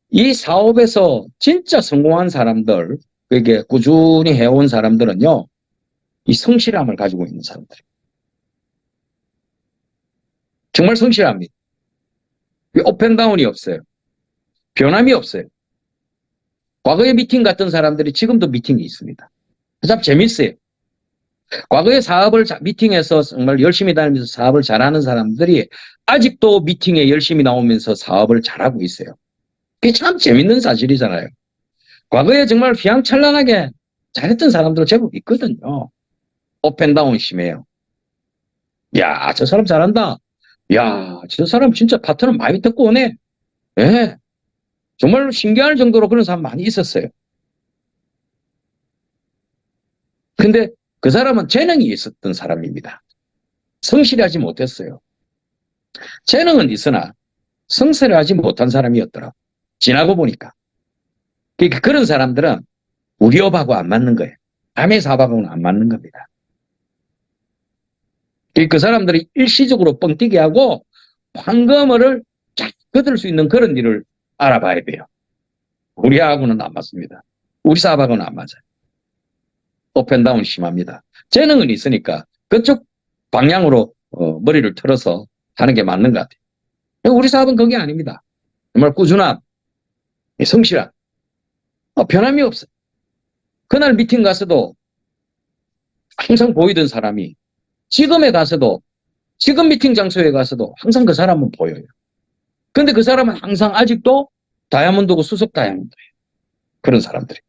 이 사업에서 진짜 성공한 사람들, 그게 꾸준히 해온 사람들은요, 이 성실함을 가지고 있는 사람들. 정말 성실합니다. 업앤다운이 없어요. 변함이 없어요. 과거에 미팅 갔던 사람들이 지금도 미팅이 있습니다. 참 재밌어요. 과거에 미팅에서 정말 열심히 다니면서 사업을 잘하는 사람들이 아직도 미팅에 열심히 나오면서 사업을 잘하고 있어요. 그게 참 재밌는 사실이잖아요. 과거에 정말 휘황찬란하게 잘했던 사람들 제법 있거든요. 업앤다운 심해요. 야, 저 사람 잘한다. 야, 저 사람 진짜 파트너 많이 듣고 오네. 예. 정말 신기할 정도로 그런 사람 많이 있었어요. 근데 그 사람은 재능이 있었던 사람입니다. 성실하지 못했어요. 재능은 있으나 성실하지 못한 사람이었더라. 지나고 보니까. 그러니까 그런 사람들은 우리 업하고 안 맞는 거예요. 남의 사업하고는 안 맞는 겁니다. 그 사람들이 일시적으로 뻥튀기 하고 황금을 쫙 거둘 수 있는 그런 일을 알아봐야 돼요. 우리하고는 안 맞습니다. 우리 사업하고는 안 맞아요. 업앤다운 심합니다. 재능은 있으니까 그쪽 방향으로 머리를 틀어서 하는 게 맞는 것 같아요. 우리 사업은 그게 아닙니다. 정말 꾸준함, 성실함, 변함이 없어요. 그날 미팅 가서도 항상 보이던 사람이 지금에 가서도 지금 미팅 장소에 가서도 항상 그 사람은 보여요. 근데 그 사람은 항상 아직도 다이아몬드고 수석 다이아몬드예요. 그런 사람들이.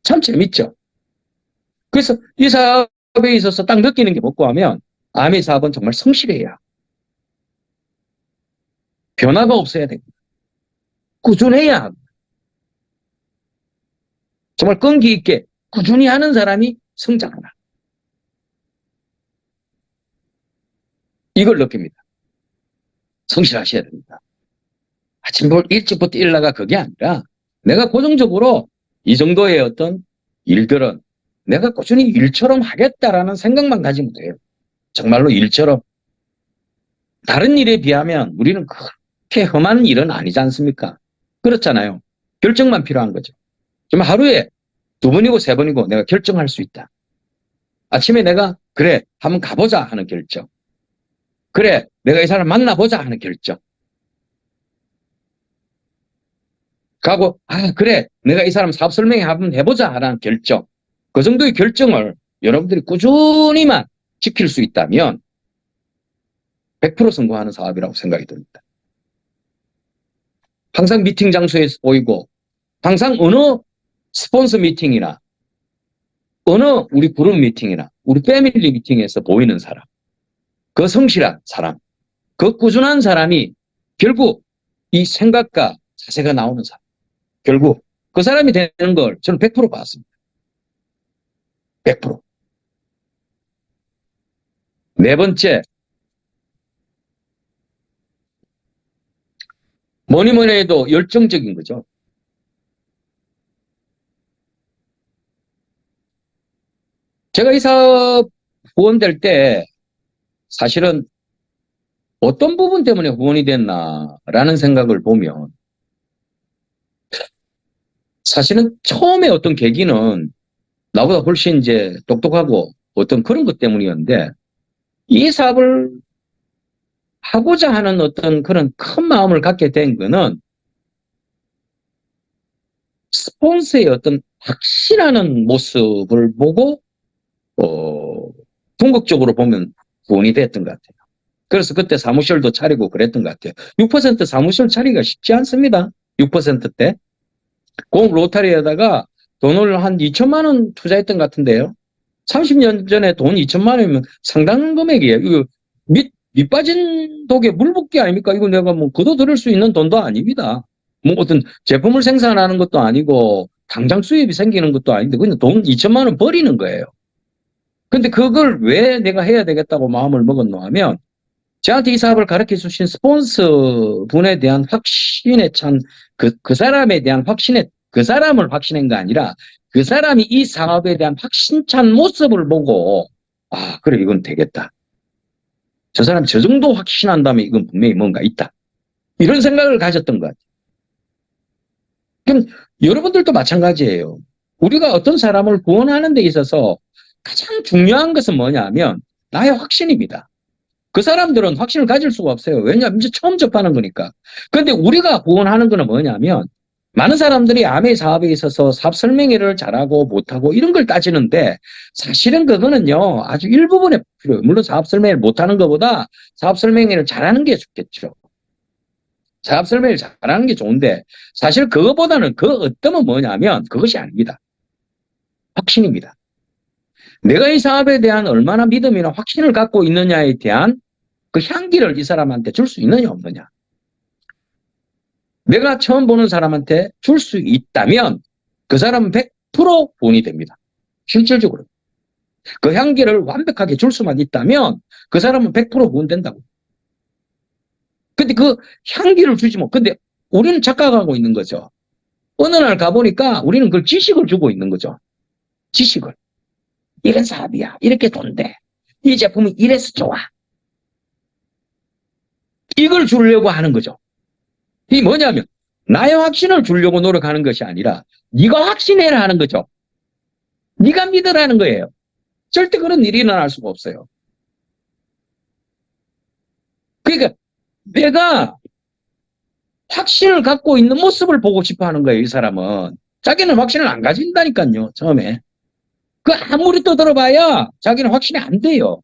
참 재밌죠. 그래서 이 사업에 있어서 딱 느끼는 게 뭐고 하면 아미 사업은 정말 성실해야. 변화가 없어야 됩니다. 꾸준해야 합니다. 정말 끈기 있게 꾸준히 하는 사람이 성장한다. 이걸 느낍니다. 성실하셔야 됩니다. 아침부터 일찍부터 일나가 그게 아니라 내가 고정적으로 이 정도의 어떤 일들은 내가 꾸준히 일처럼 하겠다라는 생각만 가지면 돼요. 정말로 일처럼. 다른 일에 비하면 우리는 그렇게 험한 일은 아니지 않습니까? 그렇잖아요. 결정만 필요한 거죠. 좀 하루에 2번이고 3번이고 내가 결정할 수 있다. 아침에 내가 그래 한번 가보자 하는 결정. 그래 내가 이 사람 만나보자 하는 결정. 가고 그래 내가 이 사람 사업 설명회 한번 해보자 하는 결정. 그 정도의 결정을 여러분들이 꾸준히만 지킬 수 있다면 100% 성공하는 사업이라고 생각이 듭니다. 항상 미팅 장소에 보이고 항상 어느 스폰서 미팅이나 어느 우리 그룹 미팅이나 우리 패밀리 미팅에서 보이는 사람, 그 성실한 사람, 그 꾸준한 사람이 결국 이 생각과 자세가 나오는 사람, 결국 그 사람이 되는 걸 저는 100% 봤습니다. 100%. 네 번째, 뭐니 해도 열정적인 거죠. 제가 이 사업 후원될 때 사실은 어떤 부분 때문에 후원이 됐나라는 생각을 보면 사실은 처음에 어떤 계기는 나보다 훨씬 이제 똑똑하고 어떤 그런 것 때문이었는데 이 사업을 하고자 하는 어떤 그런 큰 마음을 갖게 된 거는 스폰서의 어떤 확실하는 모습을 보고 궁극적으로 보면 후원이 됐던 것 같아요. 그래서 그때 사무실도 차리고 그랬던 것 같아요. 6% 사무실 차리기가 쉽지 않습니다. 6%대. 공 로타리에다가 돈을 한 2천만 원 투자했던 것 같은데요. 30년 전에 돈 2천만 원이면 상당한 금액이에요. 이거 밑 빠진 독에 물 붓기 아닙니까? 이거 내가 뭐 거둬 들을 수 있는 돈도 아닙니다. 뭐 어떤 제품을 생산하는 것도 아니고 당장 수입이 생기는 것도 아닌데 그냥 돈 2천만 원 버리는 거예요. 근데 그걸 왜 내가 해야 되겠다고 마음을 먹었노 하면 저한테 이 사업을 가르쳐 주신 스폰서 분에 대한 확신에 찬 그 사람에 대한 그 사람을 확신한 게 아니라 그 사람이 이 사업에 대한 확신찬 모습을 보고 그래 이건 되겠다. 저 사람이 저 정도 확신한다면 이건 분명히 뭔가 있다. 이런 생각을 가졌던 것 같아요. 그럼 여러분들도 마찬가지예요. 우리가 어떤 사람을 구원하는 데 있어서 가장 중요한 것은 뭐냐면 나의 확신입니다. 그 사람들은 확신을 가질 수가 없어요. 왜냐하면 이제 처음 접하는 거니까. 그런데 우리가 구원하는 거는 뭐냐면 많은 사람들이 아메 사업에 있어서 사업 설명회를 잘하고 못하고 이런 걸 따지는데 사실은 그거는요 아주 일부분에 필요해요. 물론 사업 설명회를 못하는 것보다 사업 설명회를 잘하는 게 좋겠죠. 사업 설명회를 잘하는 게 좋은데 사실 그것보다는 그 어떤 뭐냐면 그것이 아닙니다. 확신입니다. 내가 이 사업에 대한 얼마나 믿음이나 확신을 갖고 있느냐에 대한 그 향기를 이 사람한테 줄 수 있느냐 없느냐. 내가 처음 보는 사람한테 줄 수 있다면 그 사람은 100% 돈이 됩니다. 실질적으로. 그 향기를 완벽하게 줄 수만 있다면 그 사람은 100% 구원된다고. 근데 그 향기를 주지 뭐. 근데 우리는 착각하고 있는 거죠. 어느 날 가보니까 우리는 그 지식을 주고 있는 거죠. 지식을. 이런 사업이야. 이렇게 돈대. 이 제품이 이래서 좋아. 이걸 주려고 하는 거죠. 이게 뭐냐면 나의 확신을 주려고 노력하는 것이 아니라 네가 확신해라 하는 거죠. 네가 믿으라는 거예요. 절대 그런 일이 일어날 수가 없어요. 그러니까 내가 확신을 갖고 있는 모습을 보고 싶어 하는 거예요, 이 사람은. 자기는 확신을 안 가진다니까요, 처음에. 그 아무리 떠들어봐야 자기는 확신이 안 돼요.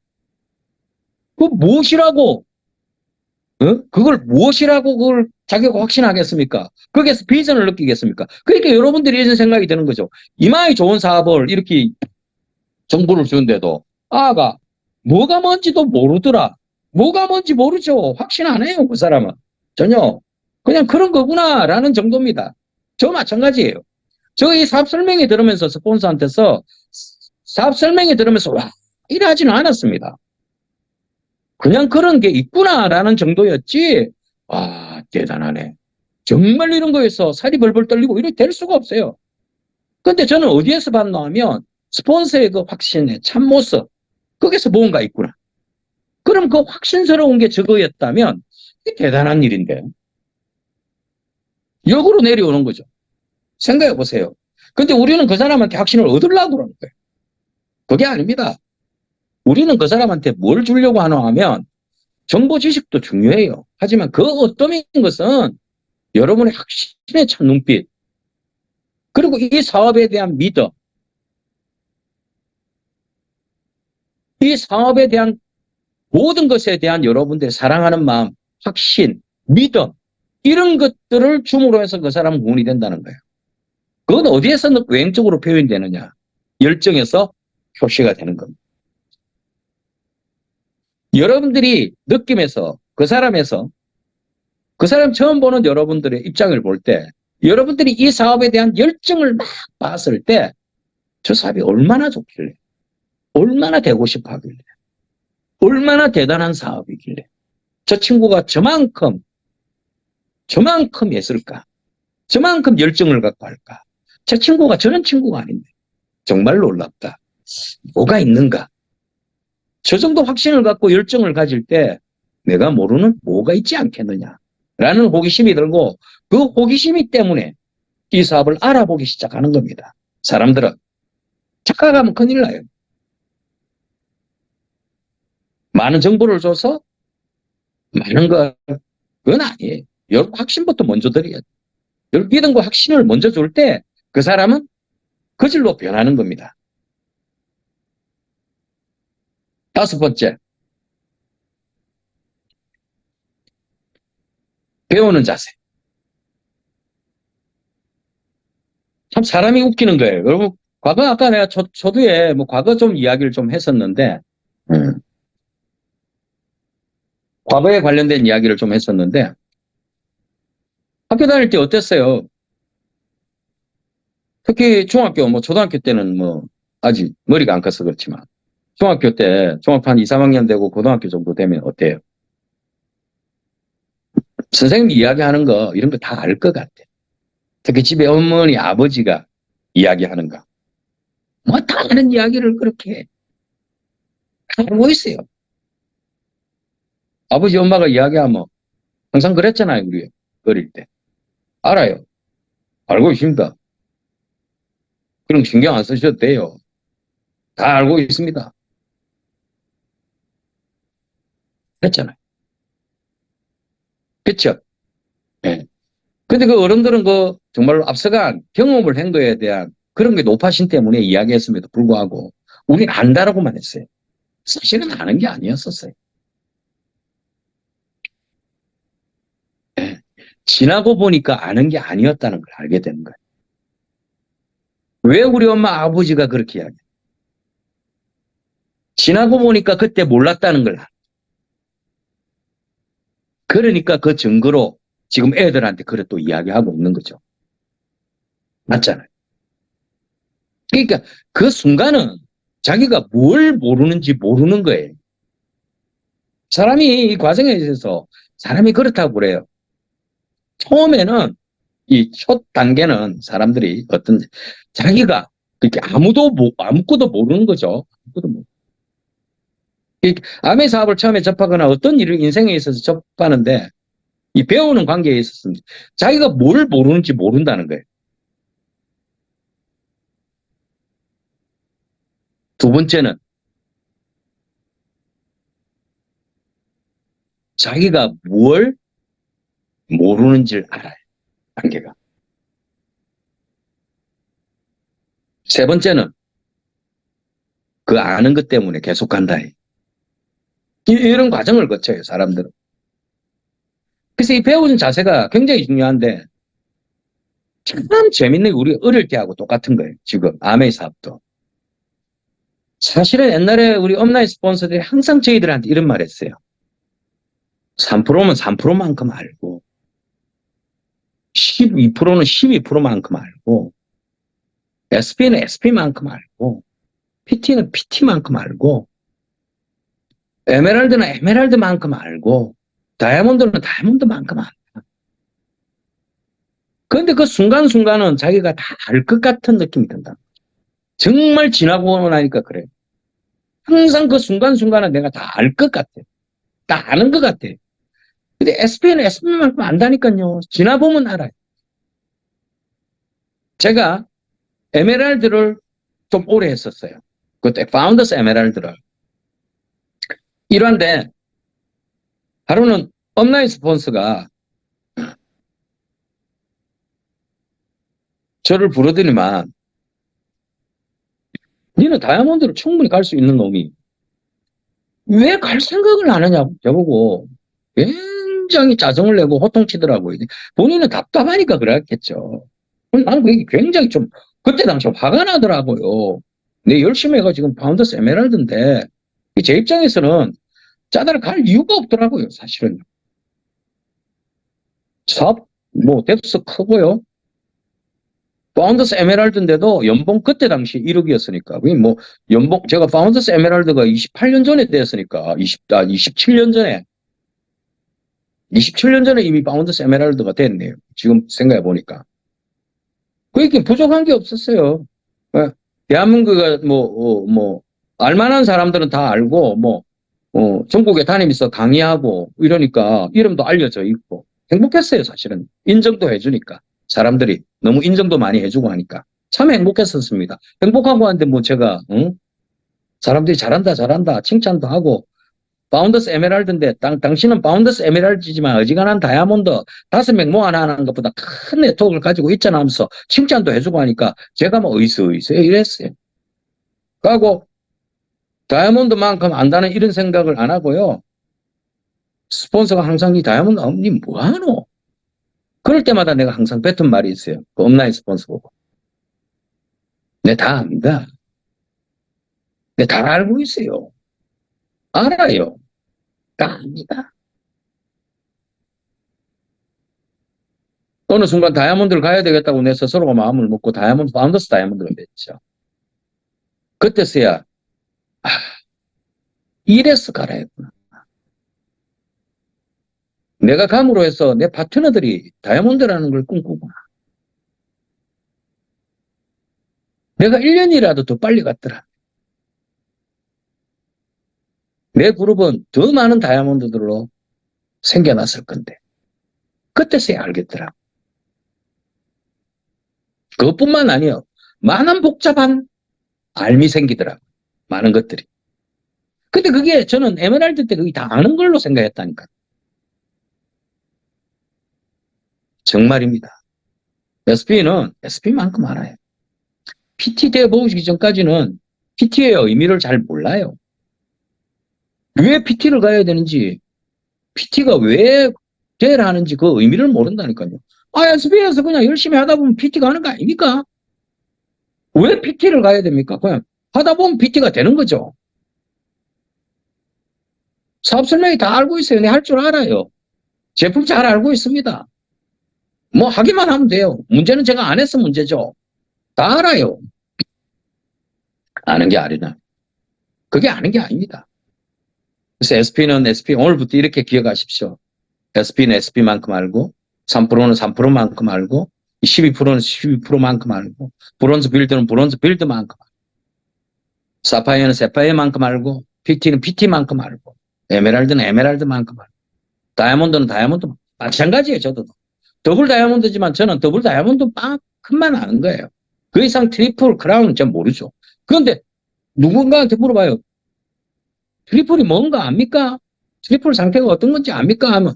그 무엇이라고, 그걸 무엇이라고 그걸 자기가 확신하겠습니까? 거기에서 비전을 느끼겠습니까? 그러니까 여러분들이 이런 생각이 드는 거죠. 이마에 좋은 사업을 이렇게 정보를 주는데도 아가 뭐가 뭔지도 모르더라. 뭐가 뭔지 모르죠. 확신 안 해요, 그 사람은. 전혀. 그냥 그런 거구나라는 정도입니다. 저 마찬가지예요. 저 이 사업 설명회 들으면서 스폰서한테서 사업 설명회 들으면서 와, 이러지는 않았습니다. 그냥 그런 게 있구나라는 정도였지. 와, 대단하네. 정말 이런 거에서 살이 벌벌 떨리고 이렇게 될 수가 없어요. 근데 저는 어디에서 봤나 하면 스폰서의 그 확신의 참모습, 거기서 뭔가 있구나. 그럼 그 확신스러운 게 저거였다면 이게 대단한 일인데. 역으로 내려오는 거죠. 생각해 보세요. 근데 우리는 그 사람한테 확신을 얻으려고 그러는 거예요. 그게 아닙니다. 우리는 그 사람한테 뭘 주려고 하나 하면 정보 지식도 중요해요. 하지만 그 어떤 것은 여러분의 확신에 찬 눈빛, 그리고 이 사업에 대한 믿음, 이 사업에 대한 모든 것에 대한 여러분들의 사랑하는 마음, 확신, 믿음, 이런 것들을 줌으로 해서 그 사람은 구원이 된다는 거예요. 그건 어디에서 외형적으로 표현되느냐? 열정에서 표시가 되는 겁니다. 여러분들이 느낌에서 그 사람에서 그 사람 처음 보는 여러분들의 입장을 볼 때 여러분들이 이 사업에 대한 열정을 막 봤을 때 저 사업이 얼마나 좋길래, 얼마나 되고 싶어 하길래, 얼마나 대단한 사업이길래 저 친구가 저만큼 했을까, 저만큼 열정을 갖고 할까. 저 친구가 저런 친구가 아닌데 정말 놀랍다. 뭐가 있는가. 저 정도 확신을 갖고 열정을 가질 때 내가 모르는 뭐가 있지 않겠느냐라는 호기심이 들고 그 호기심이 때문에 이 사업을 알아보기 시작하는 겁니다. 사람들은 착각하면 큰일 나요. 많은 정보를 줘서 많은 거 그건 아니에요. 확신부터 먼저 드려야 돼요. 믿음과 확신을 먼저 줄 때 그 사람은 그 질로 변하는 겁니다. 다섯 번째, 배우는 자세. 참 사람이 웃기는 거예요. 여러분, 과거 아까 내가 초두에 뭐 과거 좀 이야기를 좀 했었는데, 과거에 관련된 이야기를 좀 했었는데, 학교 다닐 때 어땠어요? 특히 중학교, 뭐 초등학교 때는 뭐 아직 머리가 안 커서 그렇지만, 중학교 때, 중학교 한 2, 3학년 되고 고등학교 정도 되면 어때요? 선생님이 이야기하는 거, 이런 거 다 알 것 같아. 특히 집에 어머니, 아버지가 이야기하는 거. 뭐 다 아는 이야기를 그렇게 알고 있어요. 아버지, 엄마가 이야기하면 항상 그랬잖아요, 우리 어릴 때. 알아요. 알고 있습니다. 그럼 신경 안 쓰셔도 돼요. 다 알고 있습니다. 그랬잖아요. 그쵸? 예. 근데 그 어른들은 그 정말로 앞서간 경험을 한 거에 대한 그런 게 높아신 때문에 이야기했음에도 불구하고 우리는 안다라고만 했어요. 사실은 아는 게 아니었었어요. 예. 지나고 보니까 아는 게 아니었다는 걸 알게 되는 거예요. 왜 우리 엄마 아버지가 그렇게 이야기해요? 지나고 보니까 그때 몰랐다는 걸 알아요. 그러니까 그 증거로 지금 애들한테 그래 또 이야기하고 있는 거죠. 맞잖아요. 그러니까 그 순간은 자기가 뭘 모르는지 모르는 거예요. 사람이 이 과정에 있어서 사람이 그렇다고 그래요. 처음에는 이 첫 단계는 사람들이 어떤 자기가 그렇게 아무것도 모르는 거죠. 아무것도 모르는. 암의 사업을 처음에 접하거나 어떤 일을 인생에 있어서 접하는데 이 배우는 관계에 있었습니다. 자기가 뭘 모르는지 모른다는 거예요. 두 번째는 자기가 뭘 모르는지를 알아요. 단계가. 세 번째는 그 아는 것 때문에 계속 간다. 이런 과정을 거쳐요, 사람들은. 그래서 이 배우는 자세가 굉장히 중요한데 참 재밌는 게 우리 어릴 때하고 똑같은 거예요. 지금 아메이 사업도. 사실은 옛날에 우리 업라인 스폰서들이 항상 저희들한테 이런 말 했어요. 3%면 3%만큼 알고 12%는 12%만큼 알고 SP는 SP만큼 알고 PT는 PT만큼 알고 에메랄드는 에메랄드만큼 알고 다이아몬드는 다이아몬드만큼 알고 그런데 그 순간순간은 자기가 다 알 것 같은 느낌이 든다. 정말 지나고 나니까 그래요. 항상 그 순간순간은 내가 다 알 것 같아. 다 아는 것 같아. 근데 SP는 SP만큼 안다니까요. 지나보면 알아요. 제가 에메랄드를 좀 오래 했었어요. 그때 파운더스 에메랄드를. 이런데 하루는 온라인 스폰서가 저를 부르더니만 니는 다이아몬드로 충분히 갈 수 있는 놈이 왜 갈 생각을 안 하냐고 저보고 굉장히 짜증을 내고 호통치더라고요. 본인은 답답하니까 그랬겠죠. 나는 그게 굉장히 좀 그때 당시 화가 나더라고요. 내 열심히 해가 지금 파운더스 에메랄드인데 제 입장에서는 짜다를 갈 이유가 없더라고요. 사실은. 사업 뭐 뎁스 크고요. 파운더스 에메랄드인데도 연봉 그때 당시 1억이었으니까. 뭐 연봉 제가 파운더스 에메랄드가 28년 전에 됐으니까 27년 전에 27년 전에 이미 파운더스 에메랄드가 됐네요. 지금 생각해 보니까. 그게 부족한 게 없었어요. 대한민국가 뭐 알만한 사람들은 다 알고 전국에 다니면서 강의하고 이러니까 이름도 알려져 있고 행복했어요. 사실은 인정도 해주니까 사람들이 너무 인정도 많이 해주고 하니까 참 행복했었습니다. 행복하고 하는데 뭐 제가 사람들이 잘한다 칭찬도 하고 파운더스 에메랄드인데 당신은 파운더스 에메랄드지만 어지간한 다이아몬드 5명 모아나는 것보다 큰 네트워크를 가지고 있잖아 하면서 칭찬도 해주고 하니까 제가 뭐 어이서 이랬어요. 그리고 다이아몬드만큼 안다는 이런 생각을 안 하고요. 스폰서가 항상 이 다이아몬드 니 뭐하노? 그럴 때마다 내가 항상 뱉은 말이 있어요. 그 온라인 스폰서 보고. 내 다 압니다. 내 다 알고 있어요. 알아요. 다 압니다. 어느 순간 다이아몬드를 가야 되겠다고 내 스스로가 마음을 먹고 다이아몬드, 파운더스 다이아몬드를 맺죠. 그때서야, 이래서 가라 했구나. 내가 감으로 해서 내 파트너들이 다이아몬드라는 걸 꿈꾸구나. 내가 1년이라도 더 빨리 갔더라. 내 그룹은 더 많은 다이아몬드들로 생겨났을 건데. 그때서야 알겠더라. 그것뿐만 아니요. 많은 복잡한 알미 생기더라. 많은 것들이. 근데 그게 저는 에메랄드 때 그게 다 아는 걸로 생각했다니까. 정말입니다. SP는 SP만큼 알아요. PT 대 보시기 전까지는 PT의 의미를 잘 몰라요. 왜 PT를 가야 되는지, PT가 왜 돼야 하는지 그 의미를 모른다니까요. SP에서 그냥 열심히 하다 보면 PT가 하는 거 아닙니까? 왜 PT를 가야 됩니까? 그냥 하다 보면 PT가 되는 거죠. 사업 설명이 다 알고 있어요. 내 할 줄 알아요. 제품 잘 알고 있습니다. 뭐 하기만 하면 돼요. 문제는 제가 안 해서 문제죠. 다 알아요. 아는 게 아니라. 그게 아닌 게 아닙니다. 그래서 SP는 SP, 오늘부터 이렇게 기억하십시오. SP는 SP만큼 알고, 3%는 3%만큼 알고, 12%는 12%만큼 알고, 브론즈 빌드는 브론즈 빌드만큼 알고, 사파이어는 사파이어만큼 알고, PT는 PT만큼 알고, 에메랄드는 에메랄드만큼 알고, 다이아몬드는 다이아몬드 마찬가지예요. 저도 더블 다이아몬드지만 저는 더블 다이아몬드만큼만 아는 거예요. 그 이상 트리플 크라운은 전 모르죠. 그런데 누군가한테 물어봐요. 트리플이 뭔가 압니까? 트리플 상태가 어떤 건지 압니까? 하면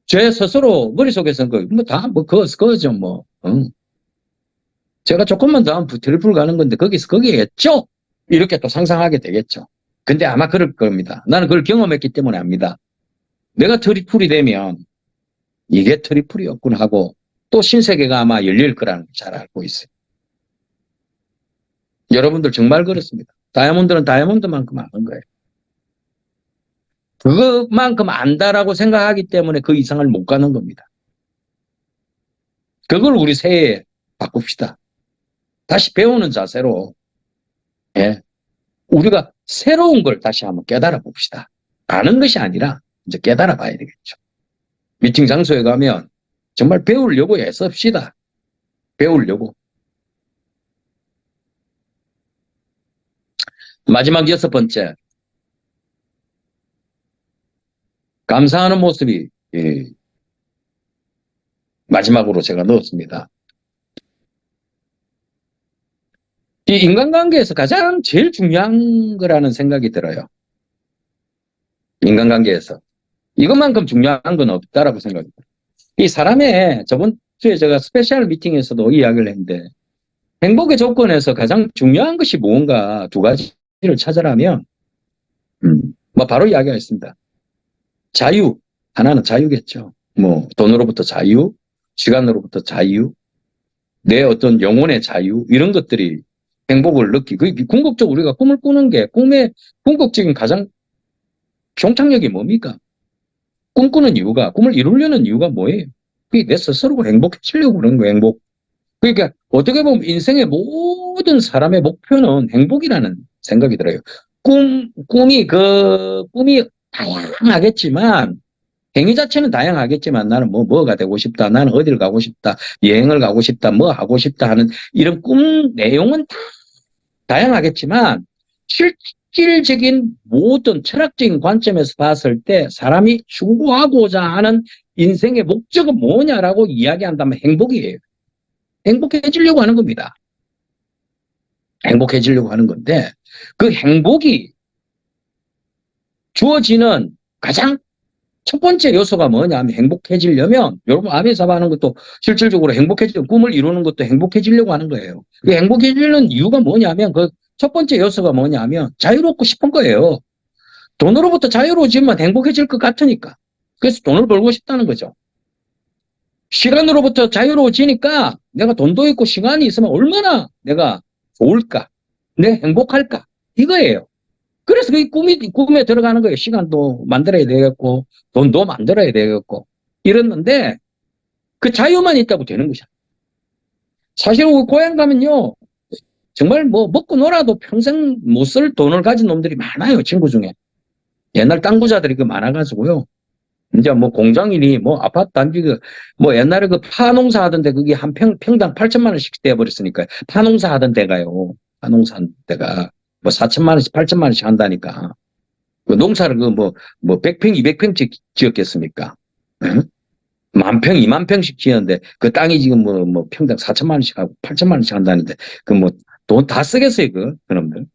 제 스스로 머릿속에서는 그거죠, 뭐. 응. 제가 조금만 더 하면 트리플 가는 건데 거기서 거기겠죠? 이렇게 또 상상하게 되겠죠. 근데 아마 그럴 겁니다. 나는 그걸 경험했기 때문에 압니다. 내가 트리플이 되면 이게 트리플이었구나 하고 또 신세계가 아마 열릴 거라는 걸 잘 알고 있어요. 여러분들 정말 그렇습니다. 다이아몬드는 다이아몬드만큼 아는 거예요. 그것만큼 안다라고 생각하기 때문에 그 이상을 못 가는 겁니다. 그걸 우리 새해에 바꿉시다. 다시 배우는 자세로, 예, 우리가 새로운 걸 다시 한번 깨달아 봅시다. 아는 것이 아니라 이제 깨달아 봐야 되겠죠. 미팅 장소에 가면 정말 배우려고 애썼시다. 배우려고. 마지막 6번째. 감사하는 모습이, 예, 마지막으로 제가 넣었습니다. 이 인간관계에서 가장 제일 중요한 거라는 생각이 들어요. 인간관계에서. 이것만큼 중요한 건 없다라고 생각합니다. 이 사람의 저번 주에 제가 스페셜 미팅에서도 이야기를 했는데 행복의 조건에서 가장 중요한 것이 무언가 두 가지를 찾아라면 뭐 바로 이야기하겠습니다. 자유. 하나는 자유겠죠. 뭐 돈으로부터 자유, 시간으로부터 자유, 내 어떤 영혼의 자유 이런 것들이 행복을 느끼고 궁극적으로 우리가 꿈을 꾸는 게 꿈의 궁극적인 가장 종착역이 뭡니까? 꿈꾸는 이유가 꿈을 이루려는 이유가 뭐예요? 그게 내 스스로가 행복해지려고 그러는 거예요. 행복. 그러니까 어떻게 보면 인생의 모든 사람의 목표는 행복이라는 생각이 들어요. 꿈이 다양하겠지만 행위 자체는 다양하겠지만 나는 뭐가 되고 싶다. 나는 어디를 가고 싶다. 여행을 가고 싶다. 뭐 하고 싶다 하는 이런 꿈 내용은 다 다양하겠지만 실질적인 모든 철학적인 관점에서 봤을 때 사람이 추구하고자 하는 인생의 목적은 뭐냐라고 이야기한다면 행복이에요. 행복해지려고 하는 겁니다. 행복해지려고 하는 건데 그 행복이 주어지는 가장 첫 번째 요소가 뭐냐면 행복해지려면 여러분 아베사바 하는 것도 실질적으로 행복해지는 꿈을 이루는 것도 행복해지려고 하는 거예요. 그 행복해지는 이유가 뭐냐면 그 첫 번째 요소가 뭐냐면 자유롭고 싶은 거예요. 돈으로부터 자유로워지면 행복해질 것 같으니까. 그래서 돈을 벌고 싶다는 거죠. 시간으로부터 자유로워지니까 내가 돈도 있고 시간이 있으면 얼마나 내가 좋을까? 내가 행복할까? 이거예요. 그래서 그 꿈에 들어가는 거예요. 시간도 만들어야 되겠고, 돈도 만들어야 되겠고, 이랬는데, 그 자유만 있다고 되는 것이야. 사실 우리 고향 가면요, 정말 뭐 먹고 놀아도 평생 못 쓸 돈을 가진 놈들이 많아요, 친구 중에. 옛날 땅 부자들이 그 많아가지고요. 이제 뭐 공장이니 뭐 아파트 단지 뭐 옛날에 그 파농사 하던데 그게 한 평당 8천만 원씩 돼버렸으니까 파농사 하던 데가요. 파농사 하던 데가 뭐 4천만 원씩 8천만 원씩 한다니까. 그 농사를 뭐 100평 200평 지었겠습니까? 응? 10,000평 20,000평씩 지었는데 그 땅이 지금 뭐 평당 4천만 원씩 하고 8천만 원씩 한다는데 그 뭐 돈 다 쓰겠어요 그놈들.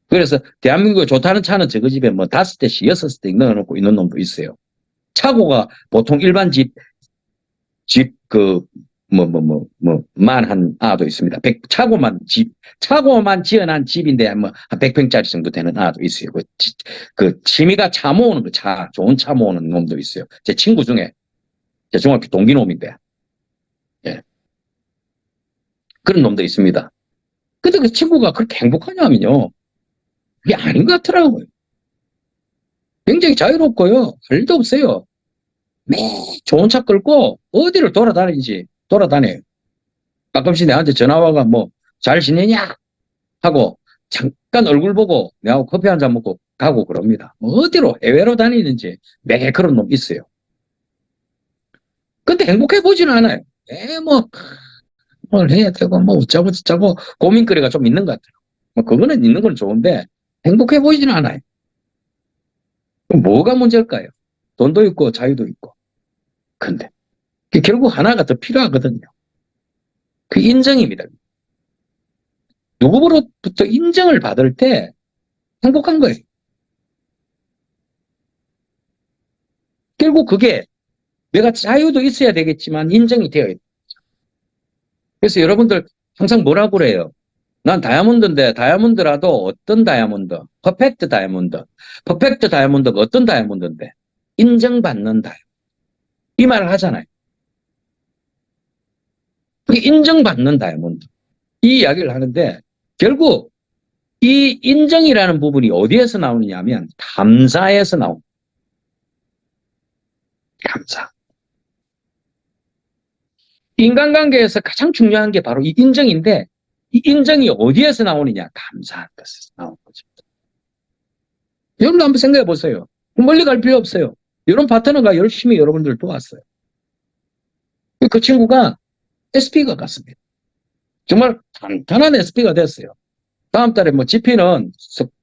그래서 대한민국에 좋다는 차는 저거 집에 뭐 5대씩 6대 넣어놓고 있는 놈도 있어요. 차고가 보통 일반 만한 아도 있습니다. 차고만 지어난 집인데 뭐 한 100평짜리 정도 되는 아도 있어요. 그 취미가 차 모으는 좋은 차 모으는 놈도 있어요. 제 친구 중에 제 중학교 동기 놈인데, 예. 그런 놈도 있습니다. 근데 그 친구가 그렇게 행복하냐면요. 그게 아닌 것 같더라고요. 굉장히 자유롭고요. 할 일도 없어요. 매 좋은 차 끌고 어디를 돌아다녀요. 가끔씩 내한테 전화 와가 뭐 잘 지내냐 하고 잠깐 얼굴 보고 내하고 커피 한 잔 먹고 가고 그럽니다. 뭐 어디로 해외로 다니는지 매일 그런 놈 있어요. 근데 행복해 보지는 않아요. 뭐 뭘 해야 되고 뭐 어쩌고 저쩌고 고민거리가 좀 있는 것 같아요. 뭐 그거는 있는 건 좋은데 행복해 보이지는 않아요. 그럼 뭐가 문제일까요? 돈도 있고 자유도 있고. 근데 결국 하나가 더 필요하거든요. 그 인정입니다. 누구로부터 인정을 받을 때 행복한 거예요. 결국 그게 내가 자유도 있어야 되겠지만 인정이 되어야 돼요. 그래서 여러분들 항상 뭐라고 그래요? 난 다이아몬드인데 다이아몬드라도 어떤 다이아몬드? 퍼펙트 다이아몬드. 퍼펙트 다이아몬드가 어떤 다이아몬드인데? 인정받는 다이아몬드. 이 말을 하잖아요. 인정받는 다이아몬드. 이 이야기를 하는데 결국 이 인정이라는 부분이 어디에서 나오느냐 하면 감사에서 나옵니다. 감사. 인간관계에서 가장 중요한 게 바로 이 인정인데 이 인정이 어디에서 나오느냐? 감사한 것에서 나오는 거죠. 여러분도 한번 생각해 보세요. 멀리 갈 필요 없어요. 이런 파트너가 열심히 여러분들 도왔어요. 그 친구가 SP가 갔습니다. 정말 탄탄한 SP가 됐어요. 다음 달에 뭐 GP는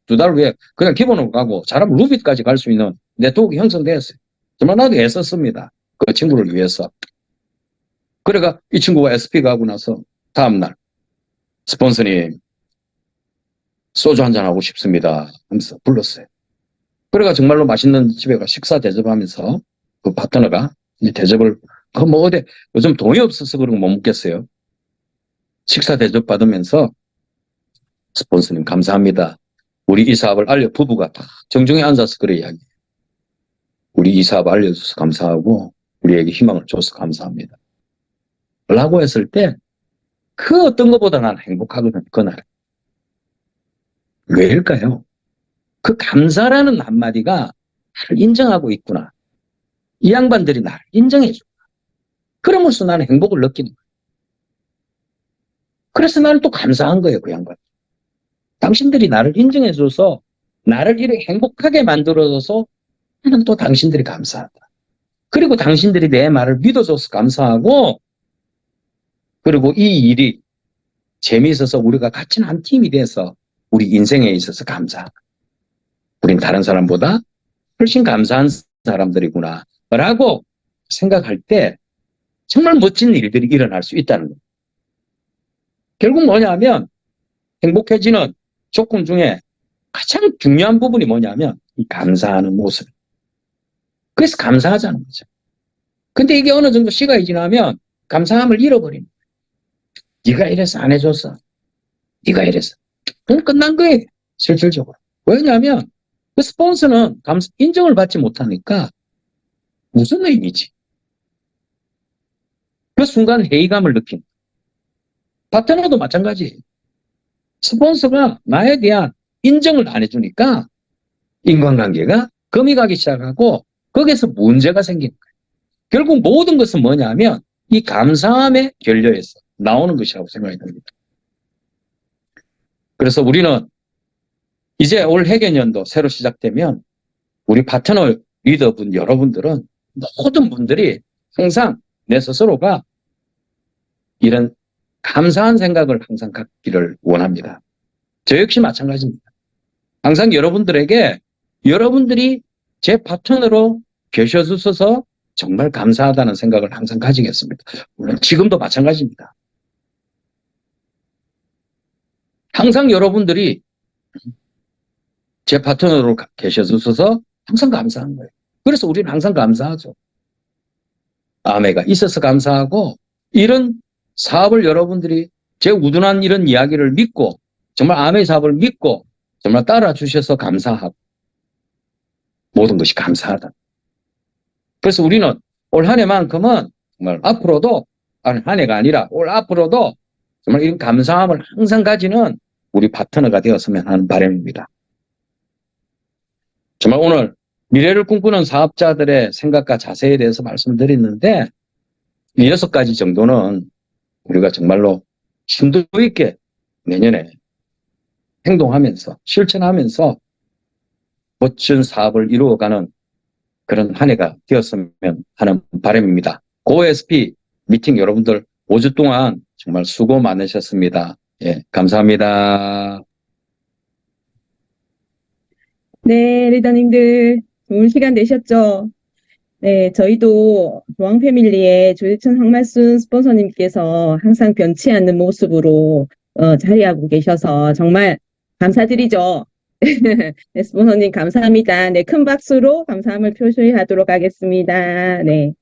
2달 후에 그냥 기본으로 가고 잘하면 루비까지 갈 수 있는 네트워크 형성되었어요. 정말 나도 애썼습니다. 그 친구를 위해서. 그래가 이 친구가 SP 가고 나서 다음날 스폰서님 소주 한잔 하고 싶습니다 하면서 불렀어요. 그래가 정말로 맛있는 집에 가 식사 대접하면서 그 파트너가 이 대접을 뭐 어디 요즘 돈이 없어서 그런 거 못 먹겠어요. 식사 대접 받으면서 스폰서님 감사합니다. 우리 이 사업을 부부가 다 정중히 앉아서 그래 이야기. 우리 이 사업 알려줘서 감사하고 우리에게 희망을 줘서 감사합니다. 라고 했을 때 그 어떤 것보다 난 행복하거든 그날. 왜일까요? 그 감사라는 한마디가 나를 인정하고 있구나. 이 양반들이 나를 인정해줘. 그러면서 나는 행복을 느끼는 거예요. 그래서 나는 또 감사한 거예요, 그 양반. 당신들이 나를 인정해줘서 나를 이렇게 행복하게 만들어줘서 나는 또 당신들이 감사하다. 그리고 당신들이 내 말을 믿어줘서 감사하고 그리고 이 일이 재미있어서 우리가 같이 한 팀이 돼서 우리 인생에 있어서 감사하다. 우린 다른 사람보다 훨씬 감사한 사람들이구나 라고 생각할 때 정말 멋진 일들이 일어날 수 있다는 거예요. 결국 뭐냐면 행복해지는 조건 중에 가장 중요한 부분이 뭐냐면 이 감사하는 모습. 그래서 감사하자는 거죠. 근데 이게 어느 정도 시간이 지나면 감사함을 잃어버립니다. 네가 이래서 안 해줬어. 네가 이래서. 그럼 끝난 거예요. 실질적으로. 왜냐하면 그 스폰서는 인정을 받지 못하니까 무슨 의미지? 그 순간 회의감을 느낀다. 파트너도 마찬가지예요. 스폰서가 나에 대한 인정을 안 해주니까 인간관계가 금이 가기 시작하고 거기에서 문제가 생기는 거예요. 결국 모든 것은 뭐냐면 이 감사함에 결려해서 나오는 것이라고 생각이 듭니다. 그래서 우리는 이제 올 해개년도 새로 시작되면 우리 파트너 리더분 여러분들은 모든 분들이 항상 내 스스로가 이런 감사한 생각을 항상 갖기를 원합니다. 저 역시 마찬가지입니다. 항상 여러분들에게 여러분들이 제 파트너로 계셔주셔서 정말 감사하다는 생각을 항상 가지겠습니다. 물론 지금도 마찬가지입니다. 항상 여러분들이 제 파트너로 계셔주셔서 항상 감사한 거예요. 그래서 우리는 항상 감사하죠. 아내가 있어서 감사하고 이런 사업을 여러분들이 제 우둔한 이런 이야기를 믿고 정말 아메 사업을 믿고 정말 따라주셔서 감사하고 모든 것이 감사하다. 그래서 우리는 올 한 해만큼은 정말 앞으로도 한 해가 아니라 올 앞으로도 정말 이런 감사함을 항상 가지는 우리 파트너가 되었으면 하는 바람입니다. 정말 오늘 미래를 꿈꾸는 사업자들의 생각과 자세에 대해서 말씀드렸는데 이 6가지 정도는 우리가 정말로 심도 있게 내년에 행동하면서 실천하면서 멋진 사업을 이루어가는 그런 한 해가 되었으면 하는 바람입니다. 고SP 미팅 여러분들 5주 동안 정말 수고 많으셨습니다. 예, 감사합니다. 네, 리더님들 좋은 시간 되셨죠? 네, 저희도 조항 패밀리의 조재천 황말순 스폰서님께서 항상 변치 않는 모습으로 자리하고 계셔서 정말 감사드리죠. 네, 스폰서님 감사합니다. 네, 큰 박수로 감사함을 표시하도록 하겠습니다. 네.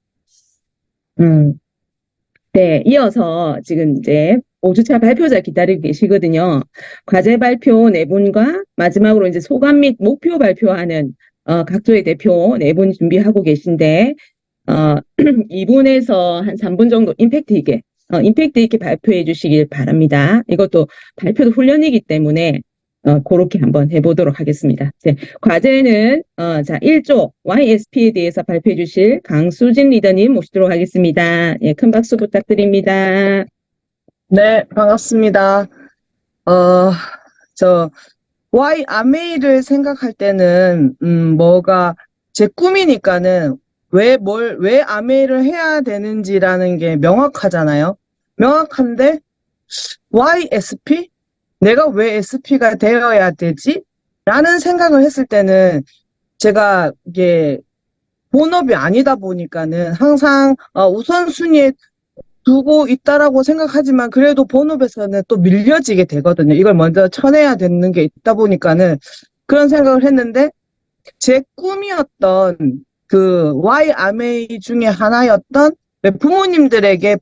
네, 이어서 지금 이제 5주차 발표자 기다리고 계시거든요. 과제 발표 네 분과 마지막으로 이제 소감 및 목표 발표하는 각조의 대표 네 분 준비하고 계신데 2분에서 한 3분 정도 임팩트 있게 발표해 주시길 바랍니다. 이것도 발표도 훈련이기 때문에 그렇게 한번 해보도록 하겠습니다. 네, 과제는 자 1조 YSP에 대해서 발표해 주실 강수진 리더님 모시도록 하겠습니다. 예, 큰 박수 부탁드립니다. 네, 반갑습니다. 저 Y 아메이를 생각할 때는 뭐가 제 꿈이니까는 왜 아메이를 해야 되는지라는 게 명확하잖아요. 명확한데 YSP? 내가 왜 SP가 되어야 되지? 라는 생각을 했을 때는 제가 이게 본업이 아니다 보니까는 항상 우선순위에 두고 있다라고 생각하지만 그래도 본업에서는 또 밀려지게 되거든요. 이걸 먼저 쳐내야 되는 게 있다 보니까는 그런 생각을 했는데 제 꿈이었던 그 YMA 중에 하나였던 부모님들에게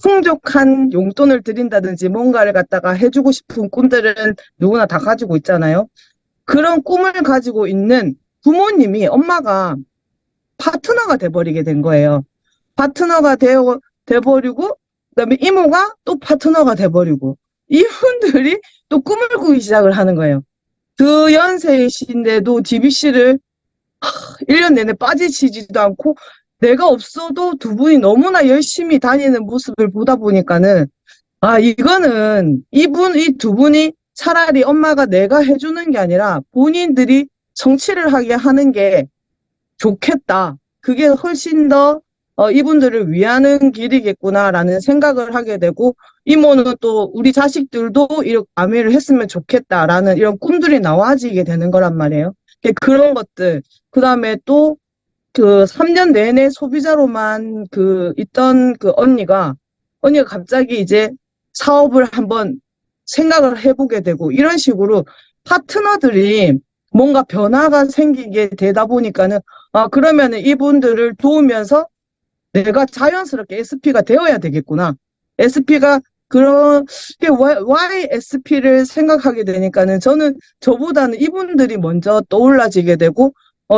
풍족한 용돈을 드린다든지 뭔가를 갖다가 해주고 싶은 꿈들은 누구나 다 가지고 있잖아요. 그런 꿈을 가지고 있는 부모님이 엄마가 파트너가 돼버리게 된 거예요. 파트너가 돼버리고 그다음에 이모가 또 파트너가 돼버리고 이분들이 또 꿈을 꾸기 시작을 하는 거예요. 그 연세이신데도 DBC를 1년 내내 빠지시지도 않고 내가 없어도 두 분이 너무나 열심히 다니는 모습을 보다 보니까는 이거는 이 두 분이 차라리 엄마가 내가 해주는 게 아니라 본인들이 성취를 하게 하는 게 좋겠다. 그게 훨씬 더 이분들을 위하는 길이겠구나라는 생각을 하게 되고 이모는 또 우리 자식들도 이렇게 아메를 했으면 좋겠다라는 이런 꿈들이 나와지게 되는 거란 말이에요. 그런 것들 그다음에 또 그 3년 내내 소비자로만 있던 그 언니가 갑자기 이제 사업을 한번 생각을 해보게 되고 이런 식으로 파트너들이 뭔가 변화가 생기게 되다 보니까는 그러면은 이분들을 도우면서 내가 자연스럽게 SP가 되어야 되겠구나. SP가 그런 YSP를 생각하게 되니까는 저는 저보다는 이분들이 먼저 떠올라지게 되고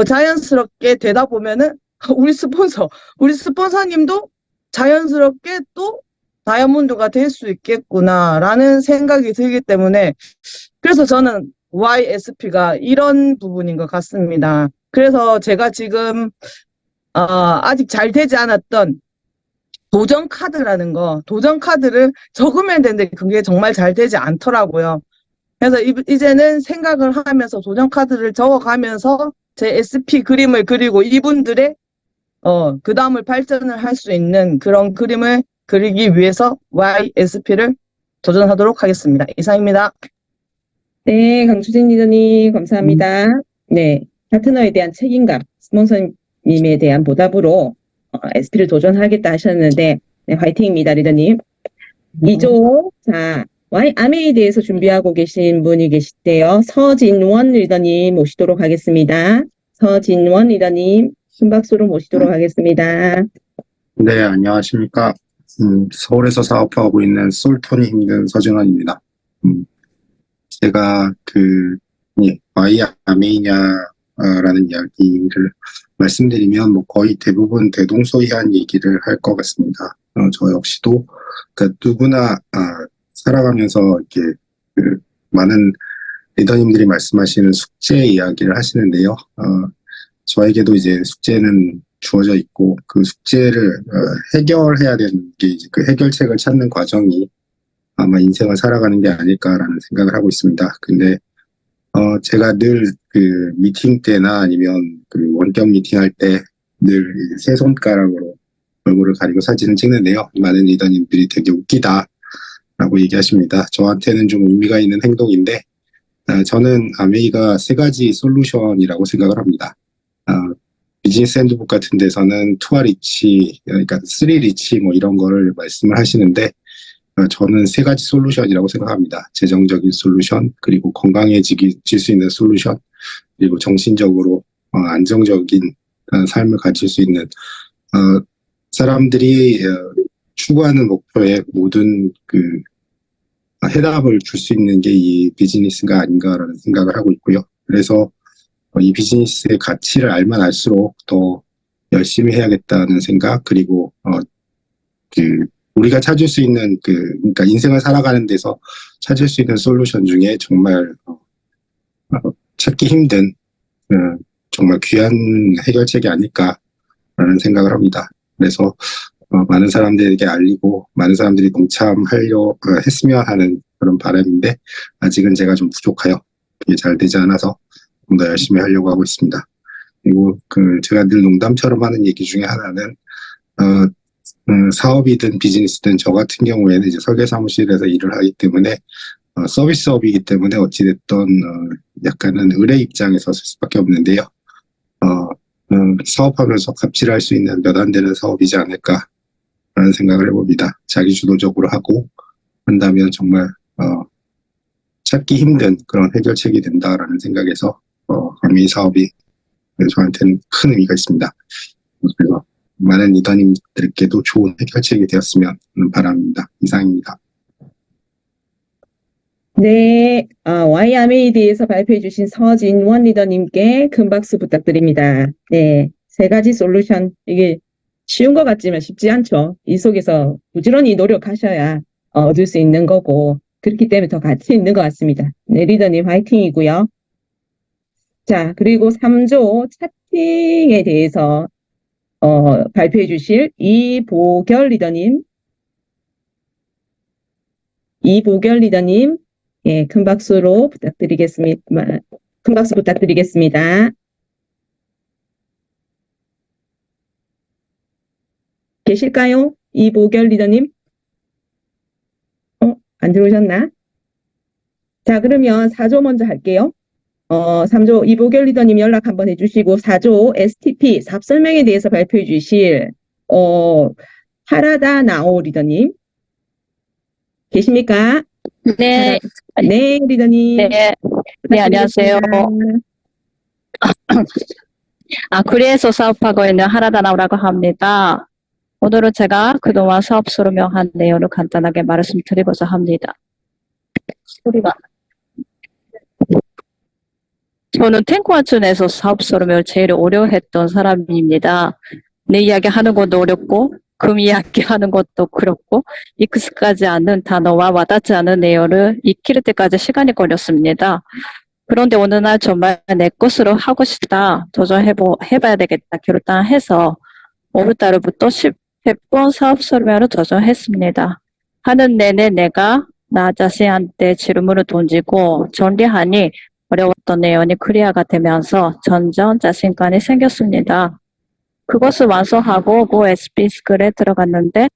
자연스럽게 되다 보면은 우리 스폰서님도 자연스럽게 또 다이아몬드가 될 수 있겠구나라는 생각이 들기 때문에 그래서 저는 YSP가 이런 부분인 것 같습니다. 그래서 제가 지금 아직 잘 되지 않았던 도전 카드를 적으면 되는데 그게 정말 잘 되지 않더라고요. 그래서 이제는 생각을 하면서 도전 카드를 적어가면서 제 SP 그림을 그리고 이분들의 그 다음을 발전을 할 수 있는 그런 그림을 그리기 위해서 YSP를 도전하도록 하겠습니다. 이상입니다. 네, 강수진 리더님 감사합니다. 네, 파트너에 대한 책임감, 스폰서님에 대한 보답으로 SP를 도전하겠다 하셨는데 네, 화이팅입니다, 리더님. 2조 자 YMA에 대해서 준비하고 계신 분이 계시대요. 서진원 리더님 모시도록 하겠습니다. 서진원 리더님 큰 박수로 모시도록 하겠습니다. 네, 안녕하십니까. 서울에서 사업하고 있는 솔톤이 힘든 서진원입니다. 제가 YMA냐라는 이야기를 말씀드리면 뭐 거의 대부분 대동소이한 얘기를 할 것 같습니다. 저 역시도 누구나 살아가면서 이렇게 많은 리더님들이 말씀하시는 숙제 이야기를 하시는데요. 저에게도 이제 숙제는 주어져 있고 그 숙제를 해결해야 되는 게 이제 그 해결책을 찾는 과정이 아마 인생을 살아가는 게 아닐까라는 생각을 하고 있습니다. 근데 제가 늘 그 미팅 때나 아니면 그 원격 미팅 할 때 늘 세 손가락으로 얼굴을 가리고 사진을 찍는데요. 많은 리더님들이 되게 웃기다라고 얘기하십니다. 저한테는 좀 의미가 있는 행동인데 저는 아메이가 세 가지 솔루션이라고 생각을 합니다. 비즈니스 핸드북 같은 데서는 투아 리치, 그러니까 쓰리 리치 뭐 이런 거를 말씀을 하시는데 저는 세 가지 솔루션이라고 생각합니다. 재정적인 솔루션, 그리고 건강해질 수 있는 솔루션, 그리고 정신적으로 안정적인 삶을 가질 수 있는 사람들이 추구하는 목표에 모든 그 해답을 줄 수 있는 게 이 비즈니스가 아닌가라는 생각을 하고 있고요. 그래서 이 비즈니스의 가치를 알면 알수록 더 열심히 해야겠다는 생각, 그리고 그 우리가 찾을 수 있는 그러니까 인생을 살아가는 데서 찾을 수 있는 솔루션 중에 정말 찾기 힘든 정말 귀한 해결책이 아닐까라는 생각을 합니다. 그래서 많은 사람들에게 알리고 많은 사람들이 동참하려 했으면 하는 그런 바람인데 아직은 제가 좀 부족하여 그게 잘 되지 않아서 좀 더 열심히 하려고 하고 있습니다. 그리고 제가 늘 농담처럼 하는 얘기 중에 하나는 사업이든 비즈니스든 저 같은 경우에는 이제 설계사무실에서 일을 하기 때문에 서비스업이기 때문에 어찌됐든 약간은 의뢰 입장에 섰을 수밖에 없는데요. 사업하면서 갑질할 수 있는 몇 안 되는 사업이지 않을까라는 생각을 해봅니다. 자기주도적으로 하고 한다면 정말 찾기 힘든 그런 해결책이 된다라는 생각에서 아메이 사업이 저한테는 큰 의미가 있습니다. 그래서 많은 리더님들께도 좋은 해결책이 되었으면 하는 바람입니다. 이상입니다. 네, YMA에 대해서 발표해 주신 서진원 리더님께 큰 박수 부탁드립니다. 네, 세 가지 솔루션. 이게 쉬운 것 같지만 쉽지 않죠. 이 속에서 부지런히 노력하셔야 얻을 수 있는 거고, 그렇기 때문에 더 가치 있는 것 같습니다. 네, 리더님 화이팅이고요. 자, 그리고 3조 차팅에 대해서 발표해 주실 이보결 리더님. 예, 큰 박수로 부탁드리겠습니다. 큰 박수 부탁드리겠습니다. 계실까요? 이보결 리더님? 안 들어오셨나? 자, 그러면 4조 먼저 할게요. 3조 이보결 리더님 연락 한번 해주시고 4조 STP 사업 설명에 대해서 발표해 주실 하라다 나오 리더님 계십니까? 네, 네, 리더님. 네, 안녕하세요. 부탁드리겠습니다. 구리에서 사업하고 있는 하라다나오라고 합니다. 오늘은 제가 그동안 사업 설명한 내용을 간단하게 말씀드리고자 합니다. 소리가. 저는 탱크와춘에서 사업 설명을 제일 어려워했던 사람입니다. 내 이야기 하는 것도 어렵고, 금 이야기 하는 것도 그렇고, 익숙하지 않은 단어와 와닿지 않은 내용을 익힐 때까지 시간이 걸렸습니다. 그런데 어느 날 정말 내 것으로 하고 싶다, 해봐야 되겠다 결단해서 5월달부터 10번 사업 설명을 도전했습니다. 하는 내내 내가 나 자신한테 질문을 던지고 정리하니 어려웠던 내용이 클리어가 되면서 점점 자신감이 생겼습니다. 그것을 완성하고 고 SPS쿨에 들어갔는데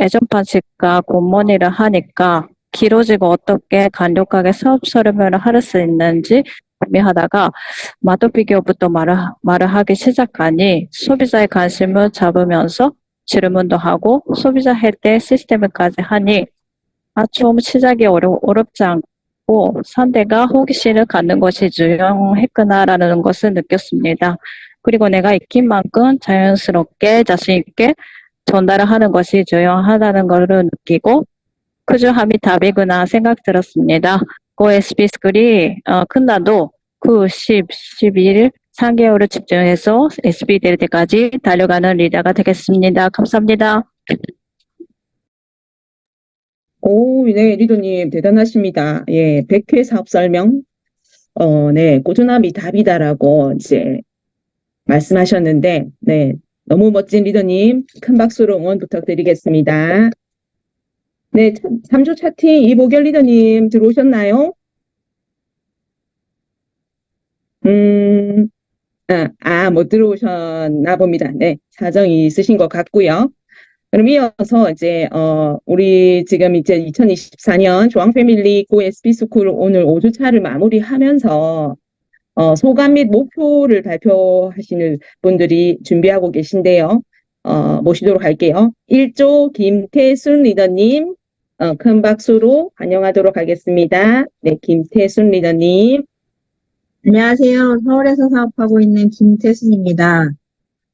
애정판식과 공무원일을 하니까 길어지고 어떻게 간략하게 사업 설명을 할 수 있는지 고민하다가 마도 비교부터 말을 하기 시작하니 소비자의 관심을 잡으면서 질문도 하고 소비자 혜택 시스템까지 하니 좀 시작이 어렵지 않고 상대가 호기심을 갖는 것이 중요했구나라는 것을 느꼈습니다. 그리고 내가 익힌 만큼 자연스럽게 자신 있게 전달을 하는 것이 중요하다는 것을 느끼고 꾸준함이 답이구나 생각 들었습니다. 고 SB 스쿨이 끝나도 9, 10, 11, 3개월을 집중해서 SB 될 때까지 달려가는 리더가 되겠습니다. 감사합니다. 오, 네, 리더님 대단하십니다. 예, 100회 사업 설명. 네, 꾸준함이 답이다라고 이제 말씀하셨는데, 네, 너무 멋진 리더님 큰 박수로 응원 부탁드리겠습니다. 네, 3주 차팅 이보결 리더님 들어오셨나요? 못 들어오셨나 봅니다. 네, 사정이 있으신 것 같고요. 그럼 이어서 이제, 우리 지금 이제 2024년 조항 패밀리 고 SP 스쿨 오늘 5주차를 마무리하면서, 소감 및 목표를 발표하시는 분들이 준비하고 계신데요. 모시도록 할게요. 1조 김태순 리더님, 큰 박수로 환영하도록 하겠습니다. 네, 김태순 리더님. 안녕하세요. 서울에서 사업하고 있는 김태순입니다.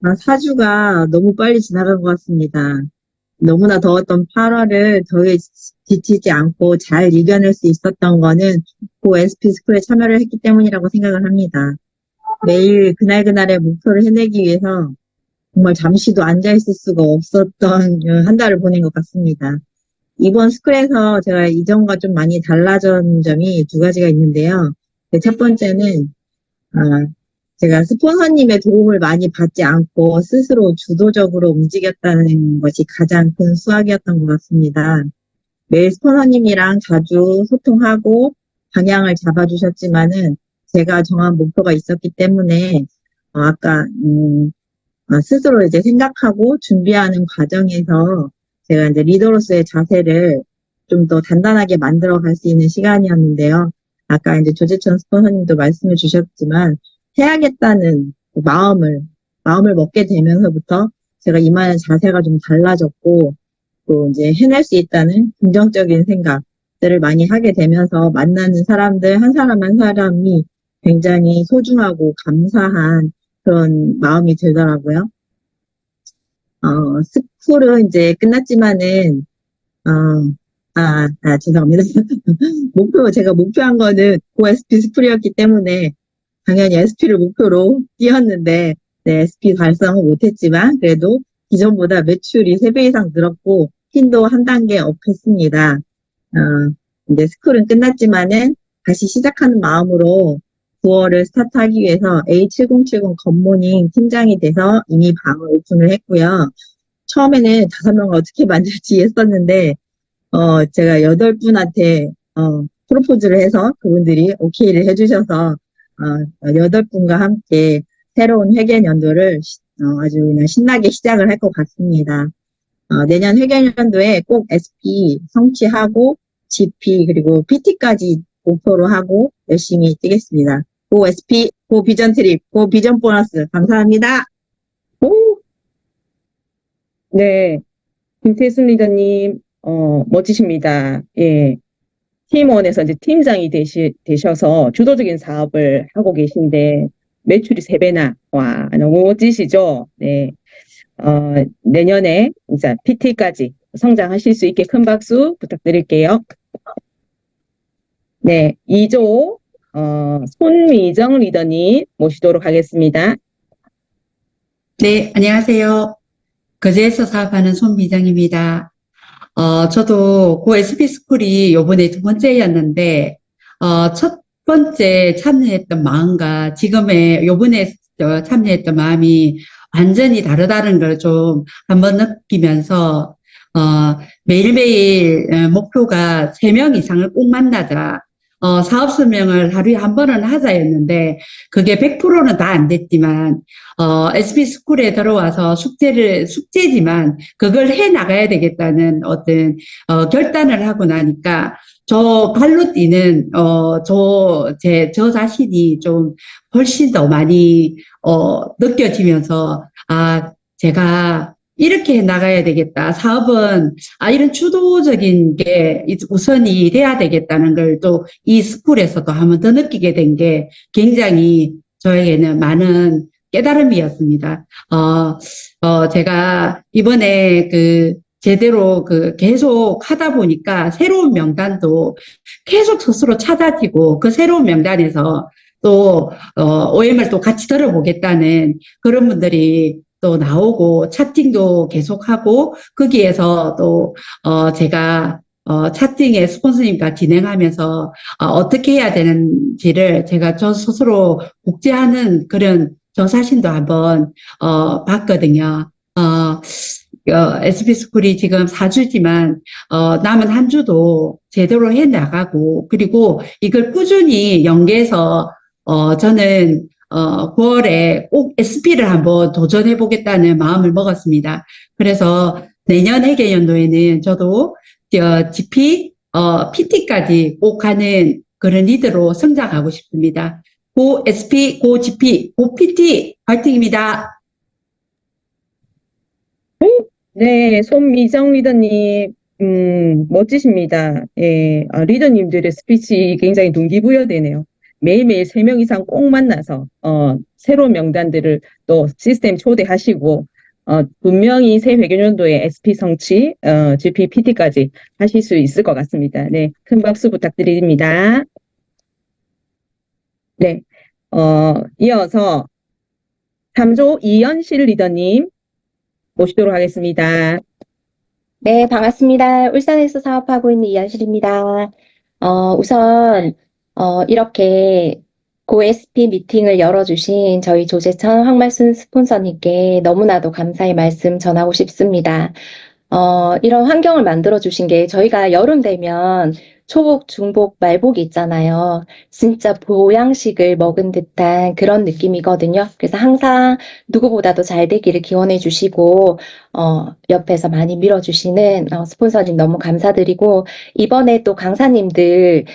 4주가 너무 빨리 지나간 것 같습니다. 너무나 더웠던 8월을 더위에 지치지 않고 잘 이겨낼 수 있었던 거는 고 SP 스쿨에 참여를 했기 때문이라고 생각을 합니다. 매일 그날그날의 목표를 해내기 위해서 정말 잠시도 앉아있을 수가 없었던 한 달을 보낸 것 같습니다. 이번 스쿨에서 제가 이전과 좀 많이 달라진 점이 두 가지가 있는데요. 첫 번째는 제가 스폰서님의 도움을 많이 받지 않고 스스로 주도적으로 움직였다는 것이 가장 큰 수확이었던 것 같습니다. 매일 스폰서님이랑 자주 소통하고 방향을 잡아주셨지만은 제가 정한 목표가 있었기 때문에 스스로 이제 생각하고 준비하는 과정에서 제가 이제 리더로서의 자세를 좀 더 단단하게 만들어 갈 수 있는 시간이었는데요. 아까 이제 조재천 스폰서님도 말씀해 주셨지만 해야겠다는 마음을 먹게 되면서부터 제가 임하는 자세가 좀 달라졌고 또 이제 해낼 수 있다는 긍정적인 생각들을 많이 하게 되면서 만나는 사람들 한 사람 한 사람이 굉장히 소중하고 감사한 그런 마음이 들더라고요. 스쿨은 이제 끝났지만은 죄송합니다. 제가 목표한 거는 고 SP 스쿨이었기 때문에 당연히 SP를 목표로 뛰었는데, 네, SP 달성은 못했지만, 그래도 기존보다 매출이 3배 이상 늘었고, 팀도 한 단계 업했습니다. 이제 스쿨은 끝났지만은, 다시 시작하는 마음으로 9월을 스타트하기 위해서 A7070 굿모닝 팀장이 돼서 이미 방을 오픈을 했고요. 처음에는 5명을 어떻게 만들지 했었는데, 제가 8분한테, 프로포즈를 해서 그분들이 오케이를 해주셔서, 8분과 함께 새로운 회계연도를, 아주 그냥 신나게 시작을 할 것 같습니다. 내년 회계연도에 꼭 SP 성취하고, GP, 그리고 PT까지 목표로 하고 열심히 뛰겠습니다. 고 SP, 고 비전 트립, 고 비전 보너스. 감사합니다. 네, 김태순 리더님, 멋지십니다. 예. 팀원에서 이제 팀장이 되셔서 주도적인 사업을 하고 계신데, 매출이 3배나, 와, 너무 멋지시죠? 네. 내년에 이제 PT까지 성장하실 수 있게 큰 박수 부탁드릴게요. 네, 2조, 손미정 리더님 모시도록 하겠습니다. 네, 안녕하세요. 거제에서 사업하는 손미정입니다. 저도 고 SP 스쿨이 요번에 2번째였는데, 첫 번째 참여했던 마음과 요번에 참여했던 마음이 완전히 다르다는 걸 좀 한번 느끼면서, 매일매일 목표가 3명 이상을 꼭 만나자. 사업 설명을 하루에 한 번은 하자였는데, 그게 100%는 다 안 됐지만, SP 스쿨에 들어와서 숙제지만, 그걸 해 나가야 되겠다는 어떤, 결단을 하고 나니까, 저 발로 뛰는, 저 자신이 좀 훨씬 더 많이, 느껴지면서, 제가 이렇게 해 나가야 되겠다. 사업은, 이런 주도적인 게 우선이 돼야 되겠다는 걸 또 이 스쿨에서도 한 번 더 느끼게 된 게 굉장히 저에게는 많은 깨달음이었습니다. 제가 이번에 제대로 계속 하다 보니까 새로운 명단도 계속 스스로 찾아지고 그 새로운 명단에서 또, OM을 또 같이 들어보겠다는 그런 분들이 또 나오고 차팅도 계속하고 거기에서 또 제가 차팅의 스폰서님과 진행하면서 어떻게 해야 되는지를 제가 저 스스로 복제하는 그런 저 자신도 한번 봤거든요. SP스쿨이 지금 4주지만, 남은 한 주도 제대로 해 나가고, 그리고 이걸 꾸준히 연계해서, 저는, 9월에 꼭 SP를 한번 도전해 보겠다는 마음을 먹었습니다. 그래서 내년 회계연도에는 저도, GP, PT까지 꼭 가는 그런 리더로 성장하고 싶습니다. 고 SP, 고 GP, 고 PT, 파이팅입니다. 네, 손미정 리더님, 멋지십니다. 예, 리더님들의 스피치 굉장히 동기부여되네요. 매일매일 3명 이상 꼭 만나서, 새로운 명단들을 또 시스템 초대하시고, 분명히 새 회계연도에 SP 성취, GP, PT까지 하실 수 있을 것 같습니다. 네, 큰 박수 부탁드립니다. 네, 이어서 3조 이현실 리더님 모시도록 하겠습니다. 네, 반갑습니다. 울산에서 사업하고 있는 이현실입니다. 우선, 이렇게 고 SP 미팅을 열어주신 저희 조재천 황말순 스폰서님께 너무나도 감사의 말씀 전하고 싶습니다. 이런 환경을 만들어주신 게 저희가 여름 되면 초복, 중복, 말복이 있잖아요. 진짜 보양식을 먹은 듯한 그런 느낌이거든요. 그래서 항상 누구보다도 잘 되기를 기원해 주시고, 옆에서 많이 밀어주시는 스폰서님 너무 감사드리고, 이번에 또 강사님들,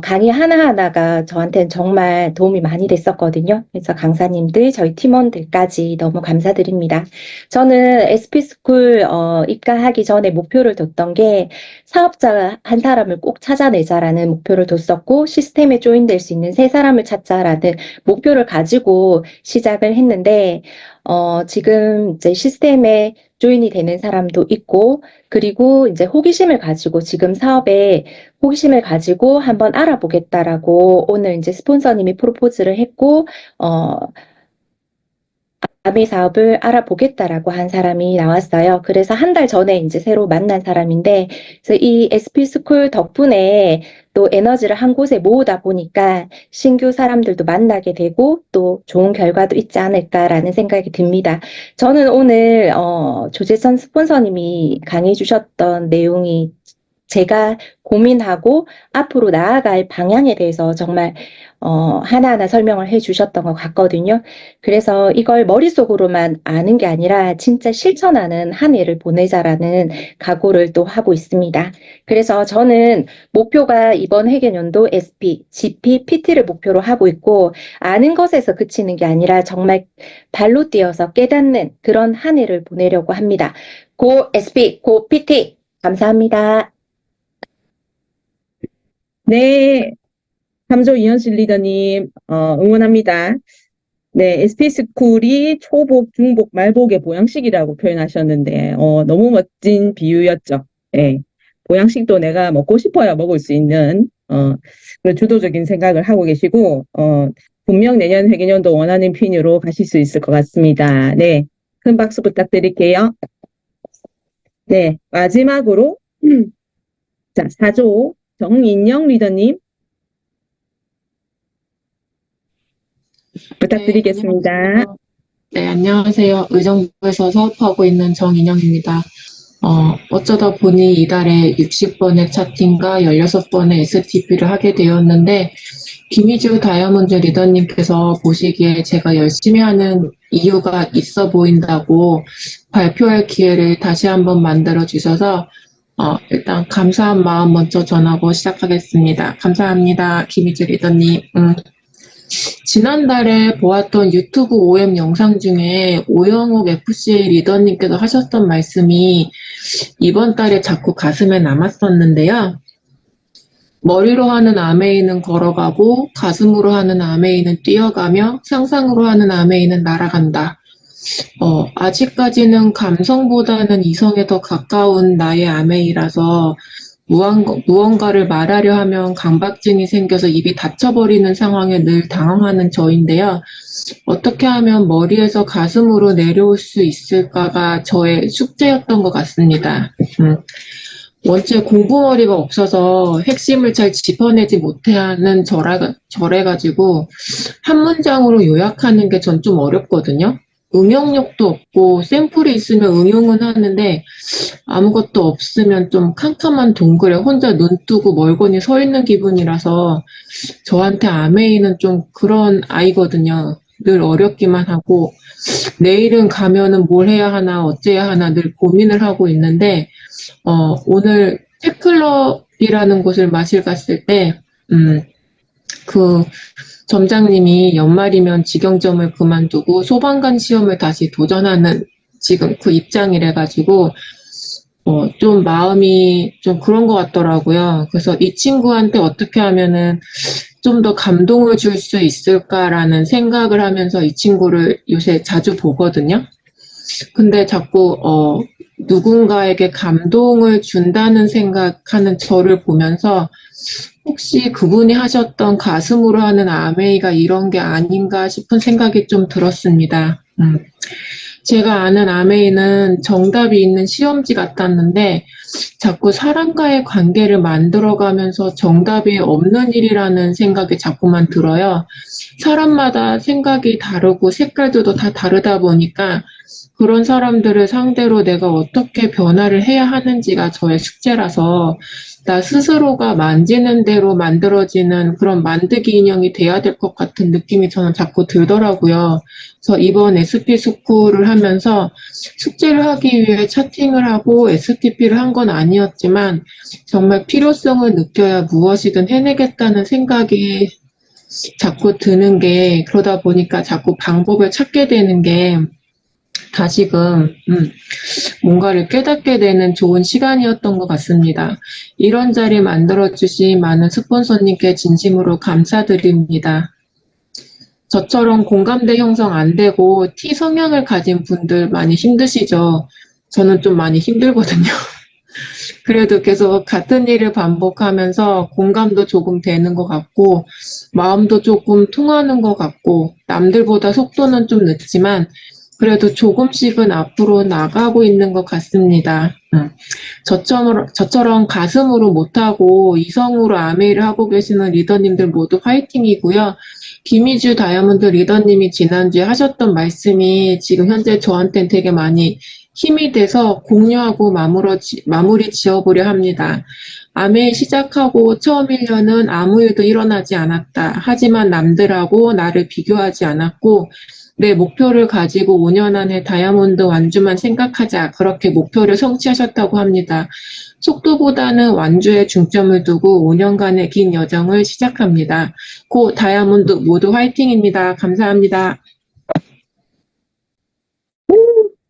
강의 하나하나가 저한테는 정말 도움이 많이 됐었거든요. 그래서 강사님들, 저희 팀원들까지 너무 감사드립니다. 저는 SP스쿨, 입가하기 전에 목표를 뒀던 게 사업자 한 사람을 꼭 찾아내자라는 목표를 뒀었고, 시스템에 조인될 수 있는 세 사람을 찾자라는 목표를 가지고 시작을 했는데, 지금 이제 시스템에 조인이 되는 사람도 있고, 그리고 이제 호기심을 가지고 지금 사업에 호기심을 가지고 한번 알아보겠다라고 오늘 이제 스폰서님이 프로포즈를 했고, 아메 사업을 알아보겠다라고 한 사람이 나왔어요. 그래서 한 달 전에 이제 새로 만난 사람인데, 그래서 이 SP스쿨 덕분에 또 에너지를 한 곳에 모으다 보니까 신규 사람들도 만나게 되고 또 좋은 결과도 있지 않을까라는 생각이 듭니다. 저는 오늘 조재천 스폰서님이 강의 주셨던 내용이 제가 고민하고 앞으로 나아갈 방향에 대해서 정말 하나하나 설명을 해 주셨던 것 같거든요. 그래서 이걸 머릿속으로만 아는 게 아니라 진짜 실천하는 한 해를 보내자라는 각오를 또 하고 있습니다. 그래서 저는 목표가 이번 회계연도 SP, GP, PT를 목표로 하고 있고, 아는 것에서 그치는 게 아니라 정말 발로 뛰어서 깨닫는 그런 한 해를 보내려고 합니다. 고 SP, 고 PT 감사합니다. 네, 3조 이현실 리더님, 응원합니다. 네, SP스쿨이 초복, 중복, 말복의 보양식이라고 표현하셨는데, 너무 멋진 비유였죠. 네, 보양식도 내가 먹고 싶어야 먹을 수 있는, 그런 주도적인 생각을 하고 계시고, 분명 내년 회계연도 원하는 핀으로 가실 수 있을 것 같습니다. 네, 큰 박수 부탁드릴게요. 네, 마지막으로, 자, 4조 정인영 리더님 부탁드리겠습니다. 네, 안녕하세요. 의정부에서 사업하고 있는 정인영입니다. 어쩌다 보니 이달에 60번의 차팅과 16번의 STP를 하게 되었는데, 김희주 다이아몬드 리더님께서 보시기에 제가 열심히 하는 이유가 있어 보인다고 발표할 기회를 다시 한번 만들어 주셔서 일단 감사한 마음 먼저 전하고 시작하겠습니다. 감사합니다. 김희주 리더님. 지난달에 보았던 유튜브 OM 영상 중에 오영욱 FCA 리더님께서 하셨던 말씀이 이번 달에 자꾸 가슴에 남았었는데요. 머리로 하는 아메이는 걸어가고 가슴으로 하는 아메이는 뛰어가며 상상으로 하는 아메이는 날아간다. 아직까지는 감성보다는 이성에 더 가까운 나의 아메이라서 무언가를 말하려 하면 강박증이 생겨서 입이 닫혀버리는 상황에 늘 당황하는 저인데요. 어떻게 하면 머리에서 가슴으로 내려올 수 있을까가 저의 숙제였던 것 같습니다. 원체 공부머리가 없어서 핵심을 잘 짚어내지 못하는 저래가지고 한 문장으로 요약하는 게 전 좀 어렵거든요. 응용력도 없고 샘플이 있으면 응용은 하는데 아무것도 없으면 좀 캄캄한 동굴에 혼자 눈 뜨고 멀거니 서 있는 기분이라서 저한테 아메이는 좀 그런 아이거든요. 늘 어렵기만 하고 내일은 가면은 뭘 해야 하나 어째야 하나 늘 고민을 하고 있는데 오늘 책클럽이라는 곳을 마실 갔을 때 그 점장님이 연말이면 직영점을 그만두고 소방관 시험을 다시 도전하는 지금 그 입장이래 가지고 좀 마음이 좀 그런 것 같더라고요. 그래서 이 친구한테 어떻게 하면은 좀 더 감동을 줄 수 있을까라는 생각을 하면서 이 친구를 요새 자주 보거든요. 근데 자꾸 누군가에게 감동을 준다는 생각하는 저를 보면서 혹시 그분이 하셨던 가슴으로 하는 아메이가 이런 게 아닌가 싶은 생각이 좀 들었습니다. 제가 아는 아메이는 정답이 있는 시험지 같았는데 자꾸 사람과의 관계를 만들어가면서 정답이 없는 일이라는 생각이 자꾸만 들어요. 사람마다 생각이 다르고 색깔도 다 다르다 보니까 그런 사람들을 상대로 내가 어떻게 변화를 해야 하는지가 저의 숙제라서 나 스스로가 만지는 대로 만들어지는 그런 만들기 인형이 돼야 될 것 같은 느낌이 저는 자꾸 들더라고요. 그래서 이번 SP 스쿨을 하면서 숙제를 하기 위해 차팅을 하고 STP를 한 건 아니었지만 정말 필요성을 느껴야 무엇이든 해내겠다는 생각이 자꾸 드는 게 그러다 보니까 자꾸 방법을 찾게 되는 게 다시금 뭔가를 깨닫게 되는 좋은 시간이었던 것 같습니다. 이런 자리 만들어주신 많은 스폰서님께 진심으로 감사드립니다. 저처럼 공감대 형성 안 되고 T 성향을 가진 분들 많이 힘드시죠? 저는 좀 많이 힘들거든요. 그래도 계속 같은 일을 반복하면서 공감도 조금 되는 것 같고 마음도 조금 통하는 것 같고 남들보다 속도는 좀 늦지만 그래도 조금씩은 앞으로 나가고 있는 것 같습니다. 저처럼 가슴으로 못하고 이성으로 아메이를 하고 계시는 리더님들 모두 화이팅이고요. 김희주 다이아몬드 리더님이 지난주에 하셨던 말씀이 지금 현재 저한테는 되게 많이 힘이 돼서 공유하고 마무리 지어보려 합니다. 아메이 시작하고 처음 1년은 아무 일도 일어나지 않았다. 하지만 남들하고 나를 비교하지 않았고 내 목표를 가지고 5년 안에 다이아몬드 완주만 생각하자. 그렇게 목표를 성취하셨다고 합니다. 속도보다는 완주에 중점을 두고 5년간의 긴 여정을 시작합니다. 고 다이아몬드 모두 화이팅입니다. 감사합니다.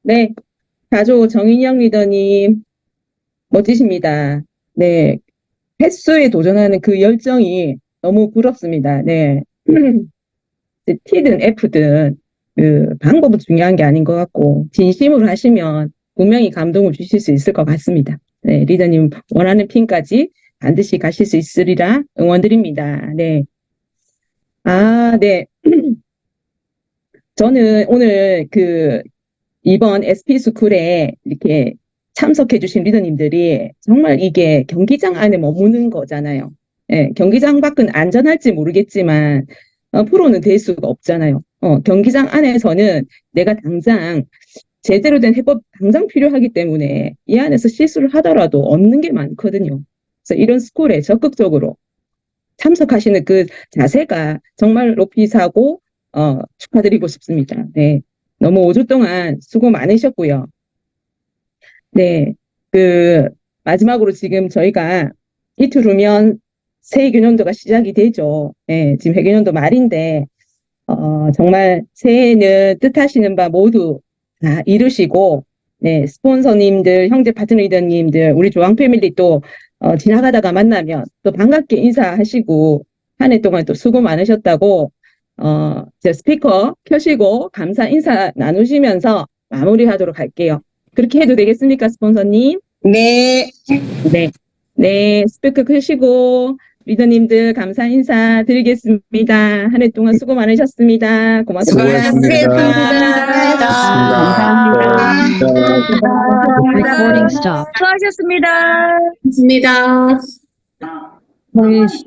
네, 가족 정인영 리더님 멋지십니다. 네, 횟수에 도전하는 그 열정이 너무 부럽습니다. 네, T든 F든 그 방법은 중요한 게 아닌 것 같고 진심으로 하시면 분명히 감동을 주실 수 있을 것 같습니다. 네, 리더님 원하는 핀까지 반드시 가실 수 있으리라 응원드립니다. 네. 네. 저는 오늘 이번 SP 스쿨에 이렇게 참석해 주신 리더님들이 정말 이게 경기장 안에 머무는 거잖아요. 예, 경기장 밖은 안전할지 모르겠지만 프로는 될 수가 없잖아요. 경기장 안에서는 내가 당장 제대로 된 해법 당장 필요하기 때문에 이 안에서 실수를 하더라도 얻는 게 많거든요. 그래서 이런 스쿨에 적극적으로 참석하시는 그 자세가 정말 높이 사고 축하드리고 싶습니다. 네, 너무 5주 동안 수고 많으셨고요. 네, 마지막으로 지금 저희가 이틀 후면 새 개년도가 시작이 되죠. 네, 지금 해개년도 말인데 정말 새해는 뜻하시는 바 모두 다 이루시고, 네, 스폰서님들, 형제 파트너 리더님들, 우리 조항 패밀리 또 지나가다가 만나면 또 반갑게 인사하시고 한 해 동안 또 수고 많으셨다고 제 스피커 켜시고 감사 인사 나누시면서 마무리하도록 할게요. 그렇게 해도 되겠습니까, 스폰서님? 네. 네. 네, 스피커 끄시고 리더님들 감사 인사 드리겠습니다. 한 해 동안 수고 많으셨습니다. 고맙습니다. Recording stop. 수고하셨습니다. 고맙습니다. 홍인 씨.